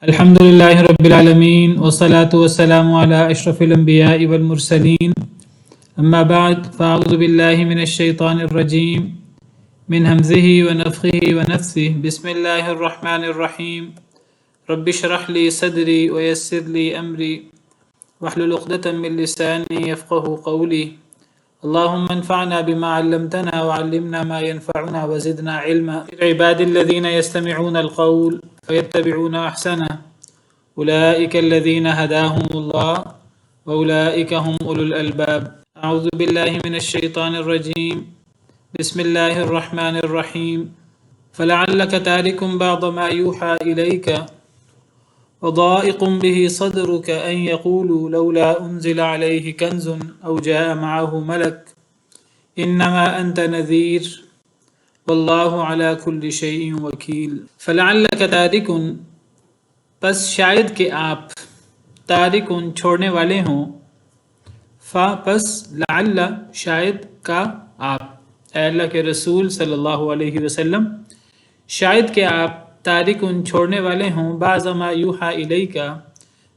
الحمد لله رب العالمين والصلاة والسلام على أشرف الأنبياء والمرسلين أما بعد فأعوذ بالله من الشيطان الرجيم من همزه ونفخه ونفثه بسم الله الرحمن الرحيم رب اشرح لي صدري ويسر لي أمري واحلل عقدة من لساني يفقه قولي اللهم انفعنا بما علمتنا وعلمنا ما ينفعنا وزدنا علما العباد الذين يستمعون القول فيتبعون أحسنه أولئك الذين هداهم الله وأولئك هم أولو الألباب أعوذ بالله من الشيطان الرجيم بسم الله الرحمن الرحيم فلعلك تارك بعض ما يوحى إليك وضائق به صدرك أن يقولوا لولا أنزل عليه كنز أو جاء معه ملك إنما أنت نذير والله على كل شيء وكيل فلعلك تارك پس شاید کہ آپ تارکن چھوڑنے والے ہوں پس لعل شاید کا آپ اے اللہ کے رسول صلی اللہ علیہ وسلم شاید کہ آپ تارکن چھوڑنے والے ہوں بعض ما یوحی الیک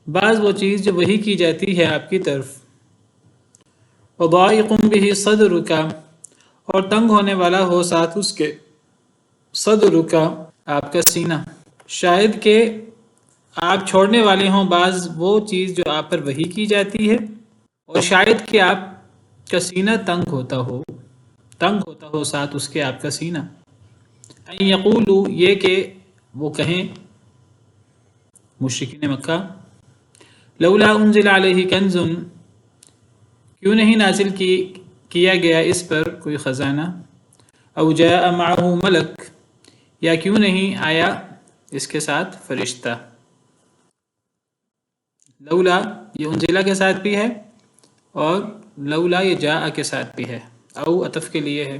بعض وہ چیز جو وحی کی جاتی ہے آپ کی طرف وضائق به صدرک اور تنگ ہونے والا ہو ساتھ اس کے صدرک آپ کا سینہ شاید کہ آپ چھوڑنے والے ہوں بعض وہ چیز جو آپ پر وحی کی جاتی ہے اور شاید کہ آپ کا سینہ تنگ ہوتا ہو ساتھ اس کے آپ کا سینہ ان یقولو یہ کہ وہ کہیں مشرکین مکہ لولا انزل علیہ کنز کیوں نہیں نازل کیا گیا اس پر کوئی خزانہ او جاء معه ملک یا کیوں نہیں آیا اس کے ساتھ فرشتہ لولا یہ انزلہ کے ساتھ بھی ہے اور لولا یہ جاء کے ساتھ بھی ہے او عطف کے لیے ہے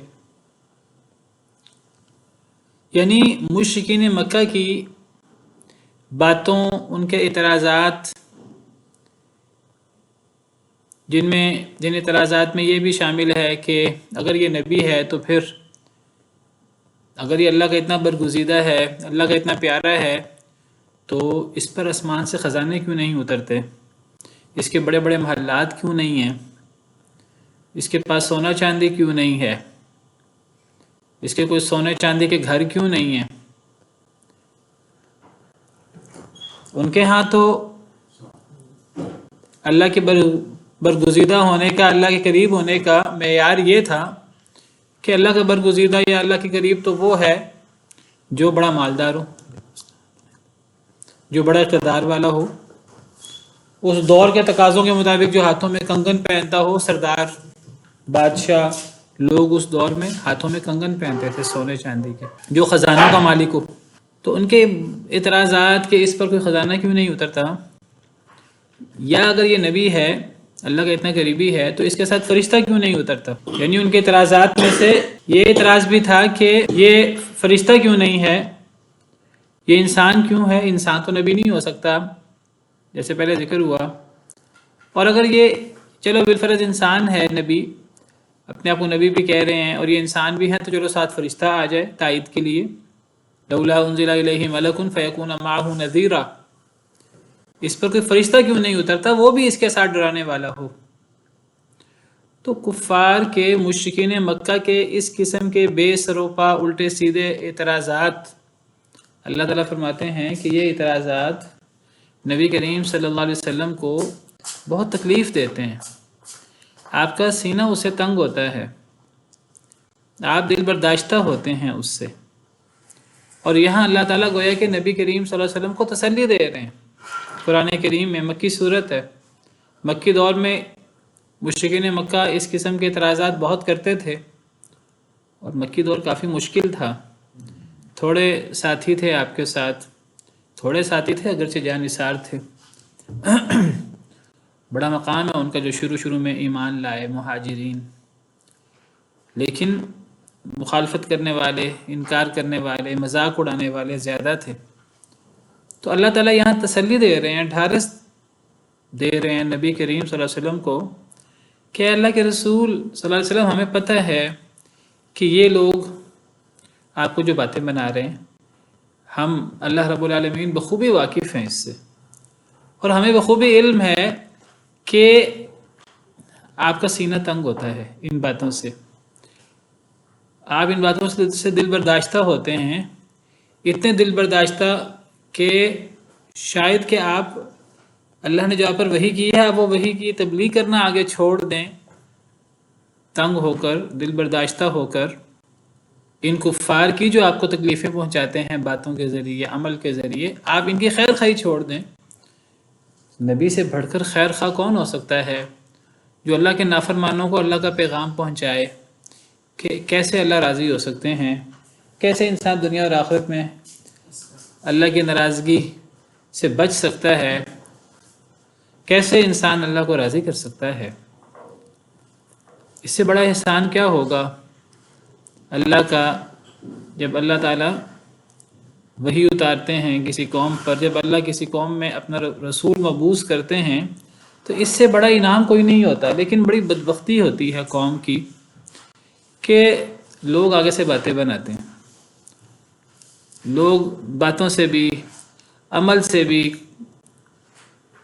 یعنی مشرکین مکہ کی باتوں ان کے اعتراضات جن اعتراضات میں یہ بھی شامل ہے کہ اگر یہ نبی ہے تو پھر اگر یہ اللہ کا اتنا برگزیدہ ہے اللہ کا اتنا پیارا ہے تو اس پر آسمان سے خزانے کیوں نہیں اترتے اس کے بڑے بڑے محلات کیوں نہیں ہیں اس کے پاس سونا چاندی کیوں نہیں ہے اس کے کوئی سونے چاندی کے گھر کیوں نہیں ہیں ان کے ہاں تو اللہ کے برگزیدہ ہونے کا اللہ کے قریب ہونے کا معیار یہ تھا کہ اللہ کا برگزیدہ یا اللہ کے قریب تو وہ ہے جو بڑا مالدار ہو جو بڑا اقتدار والا ہو اس دور کے تقاضوں کے مطابق جو ہاتھوں میں کنگن پہنتا ہو سردار بادشاہ لوگ اس دور میں ہاتھوں میں کنگن پہنتے تھے سونے چاندی کے جو خزانوں کا مالک ہو تو ان کے اعتراضات کہ اس پر کوئی خزانہ کیوں نہیں اترتا یا اگر یہ نبی ہے اللہ کا اتنا قریبی ہے تو اس کے ساتھ فرشتہ کیوں نہیں اترتا یعنی ان کے اعتراضات میں سے یہ اعتراض بھی تھا کہ یہ فرشتہ کیوں نہیں ہے یہ انسان کیوں ہے انسان تو نبی نہیں ہو سکتا جیسے پہلے ذکر ہوا اور اگر یہ چلو بالفرض انسان ہے نبی اپنے آپ کو نبی بھی کہہ رہے ہیں اور یہ انسان بھی ہیں تو چلو ساتھ فرشتہ آ جائے تائید کے لیے لولا انزل الیہ ملک فیکون معہ نذیرا اس پر کوئی فرشتہ کیوں نہیں اترتا وہ بھی اس کے ساتھ ڈرانے والا ہو تو کفار کے مشرکین مکہ کے اس قسم کے بے سروپا الٹے سیدھے اعتراضات اللہ تعالیٰ فرماتے ہیں کہ یہ اعتراضات نبی کریم صلی اللہ علیہ وسلم کو بہت تکلیف دیتے ہیں آپ کا سینہ اسے تنگ ہوتا ہے آپ دل برداشتہ ہوتے ہیں اس سے اور یہاں اللہ تعالیٰ گویا کہ نبی کریم صلی اللہ علیہ وسلم کو تسلی دے رہے ہیں قرآن کریم میں مکی صورت ہے مکی دور میں مشرکین مکہ اس قسم کے اعتراضات بہت کرتے تھے اور مکی دور کافی مشکل تھا تھوڑے ساتھی تھے آپ کے ساتھ تھوڑے ساتھی تھے اگرچہ جانثار تھے بڑا مقام ہے ان کا جو شروع میں ایمان لائے مہاجرین لیکن مخالفت کرنے والے انکار کرنے والے مذاق اڑانے والے زیادہ تھے تو اللہ تعالیٰ یہاں تسلی دے رہے ہیں ڈھارس دے رہے ہیں نبی کریم صلی اللہ علیہ وسلم کو کہ اللہ کے رسول صلی اللہ علیہ وسلم ہمیں پتہ ہے کہ یہ لوگ آپ کو جو باتیں بنا رہے ہیں ہم اللہ رب العالمین بخوبی واقف ہیں اس سے، اور ہمیں بخوبی علم ہے کہ آپ کا سینہ تنگ ہوتا ہے ان باتوں سے، آپ ان باتوں سے دل برداشتہ ہوتے ہیں، اتنے دل برداشتہ کہ شاید کہ آپ اللہ نے جو آپ پر وحی کی ہے آپ وہ وحی کی تبلیغ کرنا آگے چھوڑ دیں، تنگ ہو کر، دل برداشتہ ہو کر ان کفار کی جو آپ کو تکلیفیں پہنچاتے ہیں باتوں کے ذریعے، عمل کے ذریعے، آپ ان کی خیر خواہی چھوڑ دیں۔ نبی سے بڑھ کر خیر خواہ کون ہو سکتا ہے جو اللہ کے نافرمانوں کو اللہ کا پیغام پہنچائے؟ کہ کیسے اللہ راضی ہو سکتے ہیں؟ کیسے انسان دنیا اور آخرت میں اللہ کی ناراضگی سے بچ سکتا ہے؟ کیسے انسان اللہ کو راضی کر سکتا ہے؟ اس سے بڑا احسان کیا ہوگا اللہ کا، جب اللہ تعالیٰ وحی اتارتے ہیں کسی قوم پر، جب اللہ کسی قوم میں اپنا رسول مبعوث کرتے ہیں تو اس سے بڑا انعام کوئی نہیں ہوتا۔ لیکن بڑی بدبختی ہوتی ہے قوم کی کہ لوگ آگے سے باتیں بناتے ہیں، لوگ باتوں سے بھی عمل سے بھی،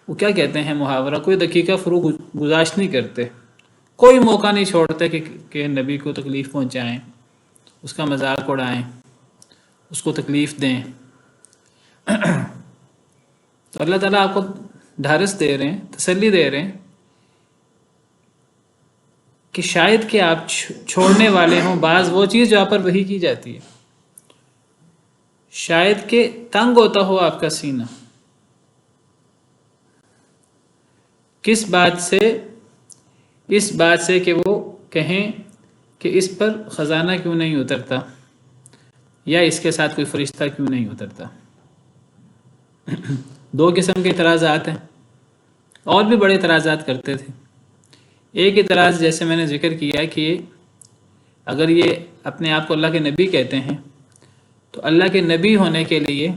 وہ کیا کہتے ہیں محاورہ، کوئی دقیقہ فروغ گزاشت نہیں کرتے، کوئی موقع نہیں چھوڑتے کہ نبی کو تکلیف پہنچائیں، اس کا مذاق اڑائیں، اس کو تکلیف دیں۔ تو اللہ تعالیٰ آپ کو ڈھارس دے رہے ہیں، تسلی دے رہے ہیں کہ شاید کہ آپ چھوڑنے والے ہوں بعض وہ چیز جو آپ پر وحی کی جاتی ہے، شاید کہ تنگ ہوتا ہو آپ کا سینہ، کس بات سے؟ اس بات سے کہ وہ کہیں کہ اس پر خزانہ کیوں نہیں اترتا، یا اس کے ساتھ کوئی فرشتہ کیوں نہیں اترتا۔ دو قسم کے اعتراضات ہیں، اور بھی بڑے اعتراضات کرتے تھے۔ ایک اعتراض جیسے میں نے ذکر کیا کہ اگر یہ اپنے آپ کو اللہ کے نبی کہتے ہیں تو اللہ کے نبی ہونے کے لیے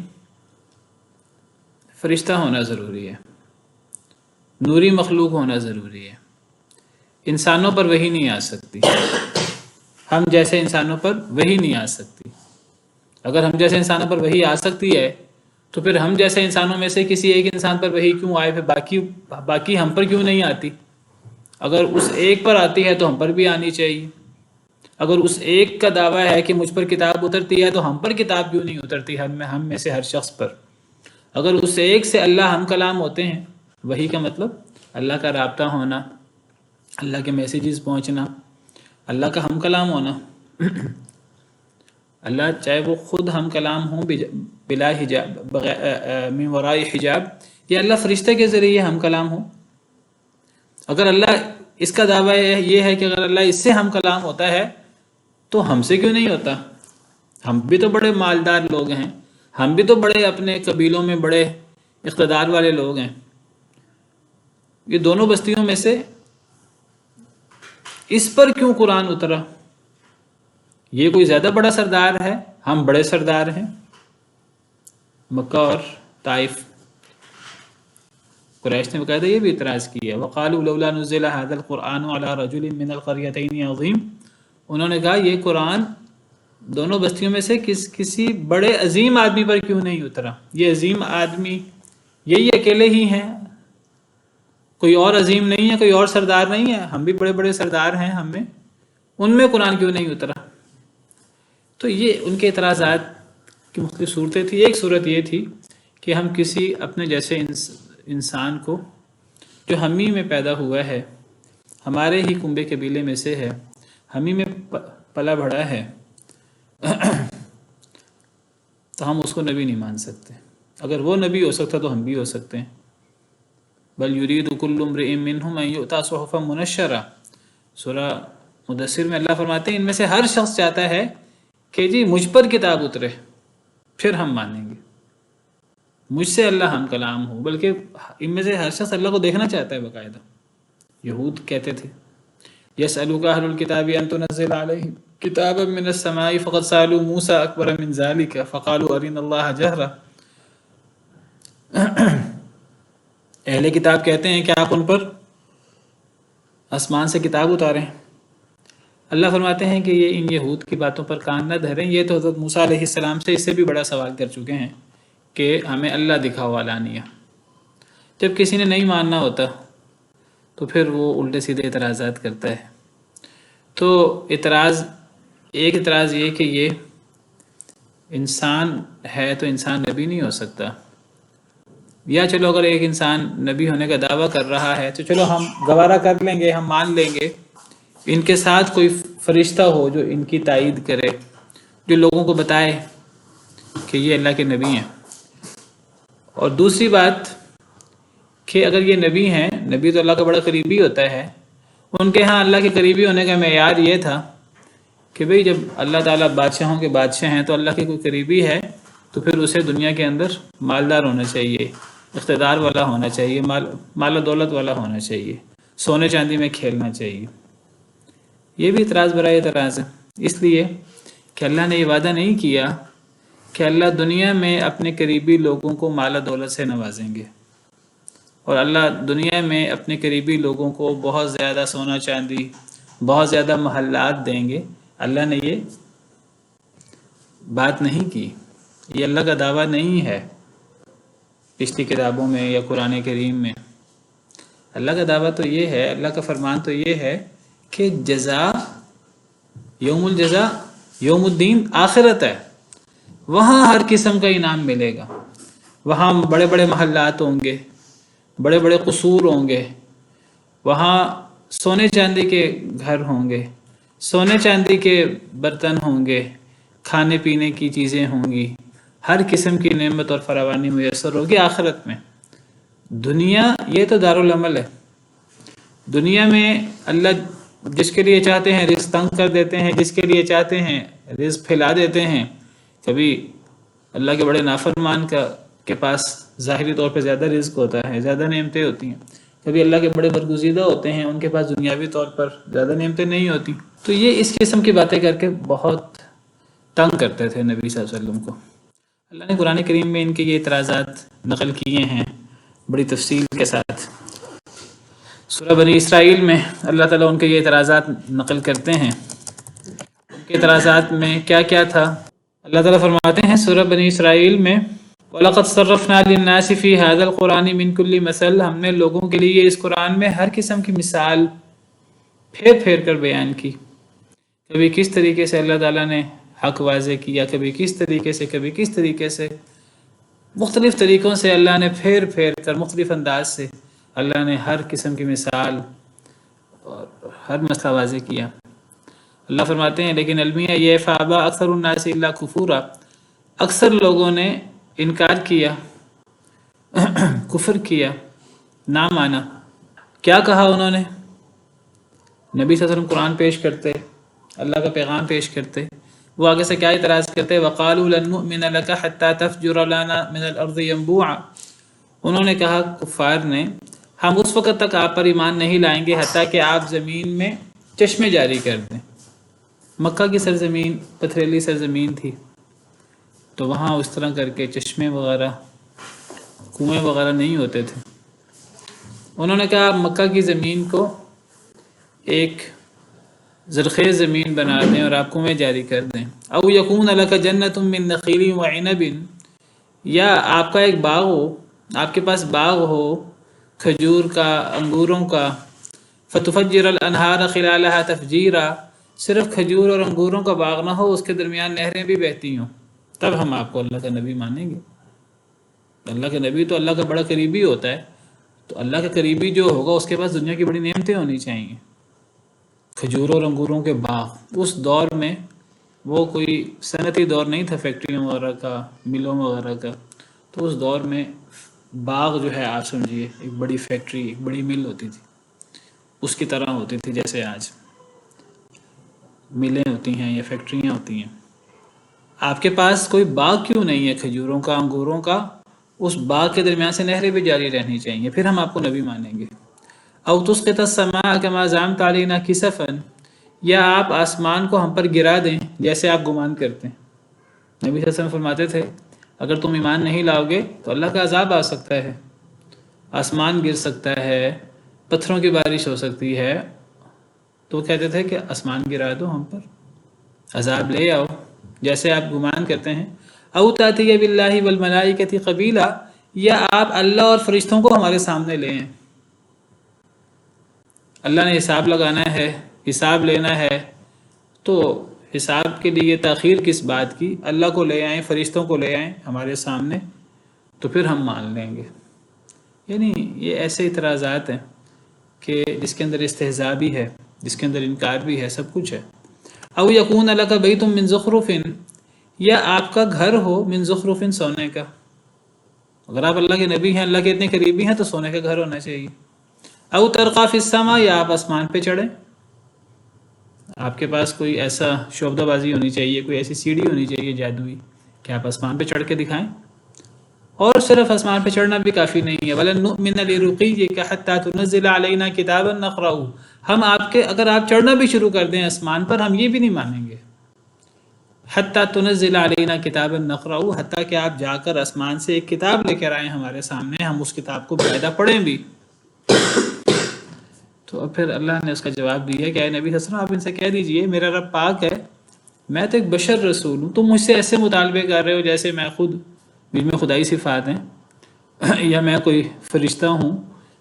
فرشتہ ہونا ضروری ہے، نوری مخلوق ہونا ضروری ہے، انسانوں پر وحی نہیں آ سکتی، ہم جیسے انسانوں پر وحی نہیں آ سکتی۔ اگر ہم جیسے انسانوں پر وحی آ سکتی ہے تو پھر ہم جیسے انسانوں میں سے کسی ایک انسان پر وحی کیوں آئے، پھر باقی ہم پر کیوں نہیں آتی؟ اگر اس ایک پر آتی ہے تو ہم پر بھی آنی چاہیے۔ اگر اس ایک کا دعویٰ ہے کہ مجھ پر کتاب اترتی ہے تو ہم پر کتاب کیوں نہیں اترتی، ہم میں سے ہر شخص پر؟ اگر اس ایک سے اللہ ہم کلام ہوتے ہیں، وحی کا مطلب اللہ کا رابطہ ہونا، اللہ کے میسیجز پہنچنا، اللہ کا ہم کلام ہونا۔ اللہ چاہے وہ خود ہم کلام ہوں بلا حجاب، من وراء حجاب، یا اللہ فرشتے کے ذریعے ہم کلام ہوں۔ اگر اللہ اس کا دعویٰ یہ ہے کہ اگر اللہ اس سے ہم کلام ہوتا ہے تو ہم سے کیوں نہیں ہوتا؟ ہم بھی تو بڑے مالدار لوگ ہیں، ہم بھی تو بڑے اپنے قبیلوں میں بڑے اقتدار والے لوگ ہیں۔ یہ دونوں بستیوں میں سے اس پر کیوں قرآن اترا؟ یہ کوئی زیادہ بڑا سردار ہے؟ ہم بڑے سردار ہیں۔ مکہ اور طائف، قریش نے باقاعدہ یہ بھی اعتراض کیا، وقالوا لولا نزل هذا القرآن على رجل من القريتين عظيم، انہوں نے کہا یہ قرآن دونوں بستیوں میں سے کسی بڑے عظیم آدمی پر کیوں نہیں اترا؟ یہ عظیم آدمی یہی اکیلے ہی ہیں، کوئی اور عظیم نہیں ہے، کوئی اور سردار نہیں ہے، ہم بھی بڑے بڑے سردار ہیں، ہم میں ان میں قرآن کیوں نہیں اترا؟ تو یہ ان کے اعتراضات کی مختلف صورتیں تھیں۔ ایک صورت یہ تھی کہ ہم کسی اپنے جیسے انسان کو جو ہم ہی میں پیدا ہوا ہے، ہمارے ہی کنبے قبیلے میں سے ہے، ہم ہی میں پلا بڑھا ہے، تو ہم اس کو نبی نہیں مان سکتے۔ اگر وہ نبی ہو سکتا تو ہم بھی ہو سکتے ہیں۔ بل یرید کل امرئ منہم ان یؤتی صحفا منشرہ، سورہ مدثر میں اللہ فرماتے ہیں ان میں سے ہر شخص چاہتا ہے کہ جی مجھ پر کتاب اترے، پھر ہم مانیں گے، مجھ سے اللہ ہم کلام ہو۔ بلکہ ان میں سے ہر شخص اللہ کو دیکھنا چاہتا ہے باقاعدہ۔ یہود کہتے تھے یسألوک اہل الکتاب ان تنزل علیہم کتابا من السماء فقد سألوا موسى اکبر من ذلك فقالوا ارنا اللہ جہرا۔ اہل کتاب کہتے ہیں کہ آپ ان پر آسمان سے کتاب اتاریں۔ اللہ فرماتے ہیں کہ یہ ان یہود کی باتوں پر کان نہ دھریں، یہ تو حضرت موسیٰ علیہ السلام سے اس سے بھی بڑا سوال کر چکے ہیں کہ ہمیں اللہ دکھاؤ علانیہ۔ جب کسی نے نہیں ماننا ہوتا تو پھر وہ الٹے سیدھے اعتراضات کرتا ہے۔ تو ایک اعتراض یہ کہ یہ انسان ہے تو انسان نبی نہیں ہو سکتا، یا چلو اگر ایک انسان نبی ہونے کا دعویٰ کر رہا ہے تو چلو ہم گوارہ کر لیں گے، ہم مان لیں گے، ان کے ساتھ کوئی فرشتہ ہو جو ان کی تائید کرے، جو لوگوں کو بتائے کہ یہ اللہ کے نبی ہیں۔ اور دوسری بات کہ اگر یہ نبی ہیں، نبی تو اللہ کا بڑا قریبی ہوتا ہے، ان کے ہاں اللہ کے قریبی ہونے کا معیار یہ تھا کہ بھئی جب اللہ تعالیٰ بادشاہوں کے بادشاہ ہیں تو اللہ کے کوئی قریبی ہے تو پھر اسے دنیا کے اندر مالدار ہونا چاہیے، اقتدار والا ہونا چاہیے، مال و دولت والا ہونا چاہیے، سونے چاندی میں کھیلنا چاہیے۔ یہ بھی اعتراض برائے اعتراض ہے، اس لیے کہ اللہ نے یہ وعدہ نہیں کیا کہ اللہ دنیا میں اپنے قریبی لوگوں کو مال و دولت سے نوازیں گے، اور اللہ دنیا میں اپنے قریبی لوگوں کو بہت زیادہ سونا چاندی، بہت زیادہ محلات دیں گے۔ اللہ نے یہ بات نہیں کی، یہ اللہ کا دعویٰ نہیں ہے پچھلی کتابوں میں یا قرآن کریم میں۔ اللہ کا دعویٰ تو یہ ہے، اللہ کا فرمان تو یہ ہے کہ جزا، یوم الجزا، یوم الدین آخرت ہے، وہاں ہر قسم کا انعام ملے گا، وہاں بڑے بڑے محلات ہوں گے، بڑے بڑے قصور ہوں گے، وہاں سونے چاندی کے گھر ہوں گے، سونے چاندی کے برتن ہوں گے، کھانے پینے کی چیزیں ہوں گی، ہر قسم کی نعمت اور فراوانی میسر ہوگی آخرت میں۔ دنیا یہ تو دارالعمل ہے، دنیا میں اللہ جس کے لیے چاہتے ہیں رزق تنگ کر دیتے ہیں، جس کے لیے چاہتے ہیں رزق پھیلا دیتے ہیں۔ کبھی اللہ کے بڑے نافرمان کے پاس ظاہری طور پہ زیادہ رزق ہوتا ہے، زیادہ نعمتیں ہوتی ہیں، کبھی اللہ کے بڑے برگزیدہ ہوتے ہیں، ان کے پاس دنیاوی طور پر زیادہ نعمتیں نہیں ہوتی۔ تو یہ اس قسم کی باتیں کر کے بہت تنگ کرتے تھے نبی صلی اللہ علیہ وسلم کو۔ اللہ نے قرآن کریم میں ان کے یہ اعتراضات نقل کیے ہیں بڑی تفصیل کے ساتھ۔ سورہ بنی اسرائیل میں اللہ تعالیٰ ان کے یہ اعتراضات نقل کرتے ہیں۔ ان کے اعتراضات میں کیا کیا تھا؟ اللہ تعالیٰ فرماتے ہیں سورہ بنی اسرائیل میں، وَلَقَدْ صَرَّفْنَا لِلنَّاسِ فِي هَذَا الْقُرْآنِ مِنْ كُلِّ مَثَلٍ، ہم نے لوگوں کے لیے اس قرآن میں ہر قسم کی مثال پھیر پھیر کر بیان کی۔ کبھی کس طریقے سے اللہ تعالیٰ نے حق واضح کیا، کبھی کس طریقے سے، کبھی کس طریقے سے، مختلف طریقوں سے اللہ نے پھیر پھیر کر، مختلف انداز سے اللہ نے ہر قسم کی مثال اور ہر مسئلہ واضح کیا۔ اللہ فرماتے ہیں لیکن المیہ یہ فابا اکثر الناس الا کفورا، اکثر لوگوں نے انکار کیا، کفر کیا، نہ مانا۔ کیا کہا انہوں نے؟ نبی صلی اللہ علیہ وسلم قرآن پیش کرتے، اللہ کا پیغام پیش کرتے، وہ آگے سے کیا اعتراض کرتے؟ وَقَالُوا لَن نُؤْمِنَ لَكَ حَتَّى تَفْجُرَ لَنَا مِنَ الْأَرْضِ يَنبُوعًا، انہوں نے کہا کفار نے، ہم اس وقت تک آپ پر ایمان نہیں لائیں گے حتیٰ کہ آپ زمین میں چشمے جاری کر دیں۔ مکہ کی سرزمین پتھریلی سرزمین تھی، تو وہاں اس طرح کر کے چشمے وغیرہ، کنویں وغیرہ نہیں ہوتے تھے۔ انہوں نے کہا مکہ کی زمین کو ایک زرخیز زمین بنا دیں اور آپ کنویں جاری کر دیں۔ او یکون لک جنۃ من نخیل وعنب، یا آپ کا ایک باغ ہو، آپ کے پاس باغ ہو کھجور کا، انگوروں کا، فتفجر الانہار خلالها تفجیرا، صرف کھجور اور انگوروں کا باغ نہ ہو، اس کے درمیان نہریں بھی بہتی ہوں، تب ہم آپ کو اللہ کا نبی مانیں گے۔ اللہ کا نبی تو اللہ کا بڑا قریبی ہوتا ہے، تو اللہ کا قریبی جو ہوگا اس کے پاس دنیا کی بڑی نعمتیں ہونی چاہیے۔ کھجور اور انگوروں کے باغ اس دور میں، وہ کوئی صنعتی دور نہیں تھا فیکٹریوں وغیرہ کا، ملوں وغیرہ کا، تو اس دور میں باغ جو ہے آپ سمجھیے ایک بڑی فیکٹری، ایک بڑی مل ہوتی تھی، اس کی طرح ہوتی تھی جیسے آج ملیں ہوتی ہیں یا فیکٹریاں ہوتی ہیں۔ آپ کے پاس کوئی باغ کیوں نہیں ہے کھجوروں کا، انگوروں کا؟ اس باغ کے درمیان سے نہریں بھی جاری رہنی چاہیے، پھر ہم آپ کو نبی مانیں گے۔ او تسقط السماء كما زعمت علينا كسفا، یا آپ آسمان کو ہم پر گرا دیں جیسے آپ گمان کرتے ہیں۔ نبی صلی اللہ علیہ وسلم فرماتے تھے اگر تم ایمان نہیں لاؤ گے تو اللہ کا عذاب آ سکتا ہے، آسمان گر سکتا ہے، پتھروں کی بارش ہو سکتی ہے، تو وہ کہتے تھے کہ آسمان گرا دو ہم پر، عذاب لے آؤ جیسے آپ گمان کرتے ہیں، او تاتی باللہ والملائکۃ قبیلا، یا آپ اللہ اور فرشتوں کو ہمارے سامنے لے آئیں۔ اللہ نے حساب لگانا ہے، حساب لینا ہے، تو حساب کے لیے تاخیر کس بات کی؟ اللہ کو لے آئیں، فرشتوں کو لے آئیں ہمارے سامنے، تو پھر ہم مان لیں گے۔ یعنی یہ ایسے اعتراضات ہیں کہ جس کے اندر استہزاء بھی ہے، جس کے اندر انکار بھی ہے، سب کچھ ہے۔ او یکون لک بیت من زخرف، یا آپ کا گھر ہو من زخرف، سونے کا۔ اگر آپ اللہ کے نبی ہیں، اللہ کے اتنے قریبی ہیں، تو سونے کا گھر ہونا چاہیے۔ او ترقی فی السماء، یا آپ آسمان پہ چڑھیں، آپ کے پاس کوئی ایسا شعبدہ بازی ہونی چاہیے، کوئی ایسی سیڑھی ہونی چاہیے جادوئی کہ آپ آسمان پہ چڑھ کے دکھائیں۔ اور صرف آسمان پہ چڑھنا بھی کافی نہیں ہے، وَلَن نُؤْمِنَ لِرُقِيِّكَ حَتَّى تُنَزِّلَ عَلَيْنَا كِتَابًا نَقْرَؤُهُ، ہم آپ کے اگر آپ چڑھنا بھی شروع کر دیں آسمان پر، ہم یہ بھی نہیں مانیں گے۔ حَتَّى تُنَزِّلَ عَلَيْنَا كِتَابًا نَقْرَؤُهُ، حتیٰ کہ آپ جا کر آسمان سے ایک کتاب لے کر آئیں ہمارے سامنے، ہم اس کتاب کو باقاعدہ پڑھیں بھی۔ تو اب پھر اللہ نے اس کا جواب دیا کہ اے نبی صلی اللہ علیہ وسلم، آپ ان سے کہہ دیجئے میرا رب پاک ہے، میں تو ایک بشر رسول ہوں، تم مجھ سے ایسے مطالبے کر رہے ہو جیسے میں خود، جن میں خدائی صفات ہیں، یا میں کوئی فرشتہ ہوں،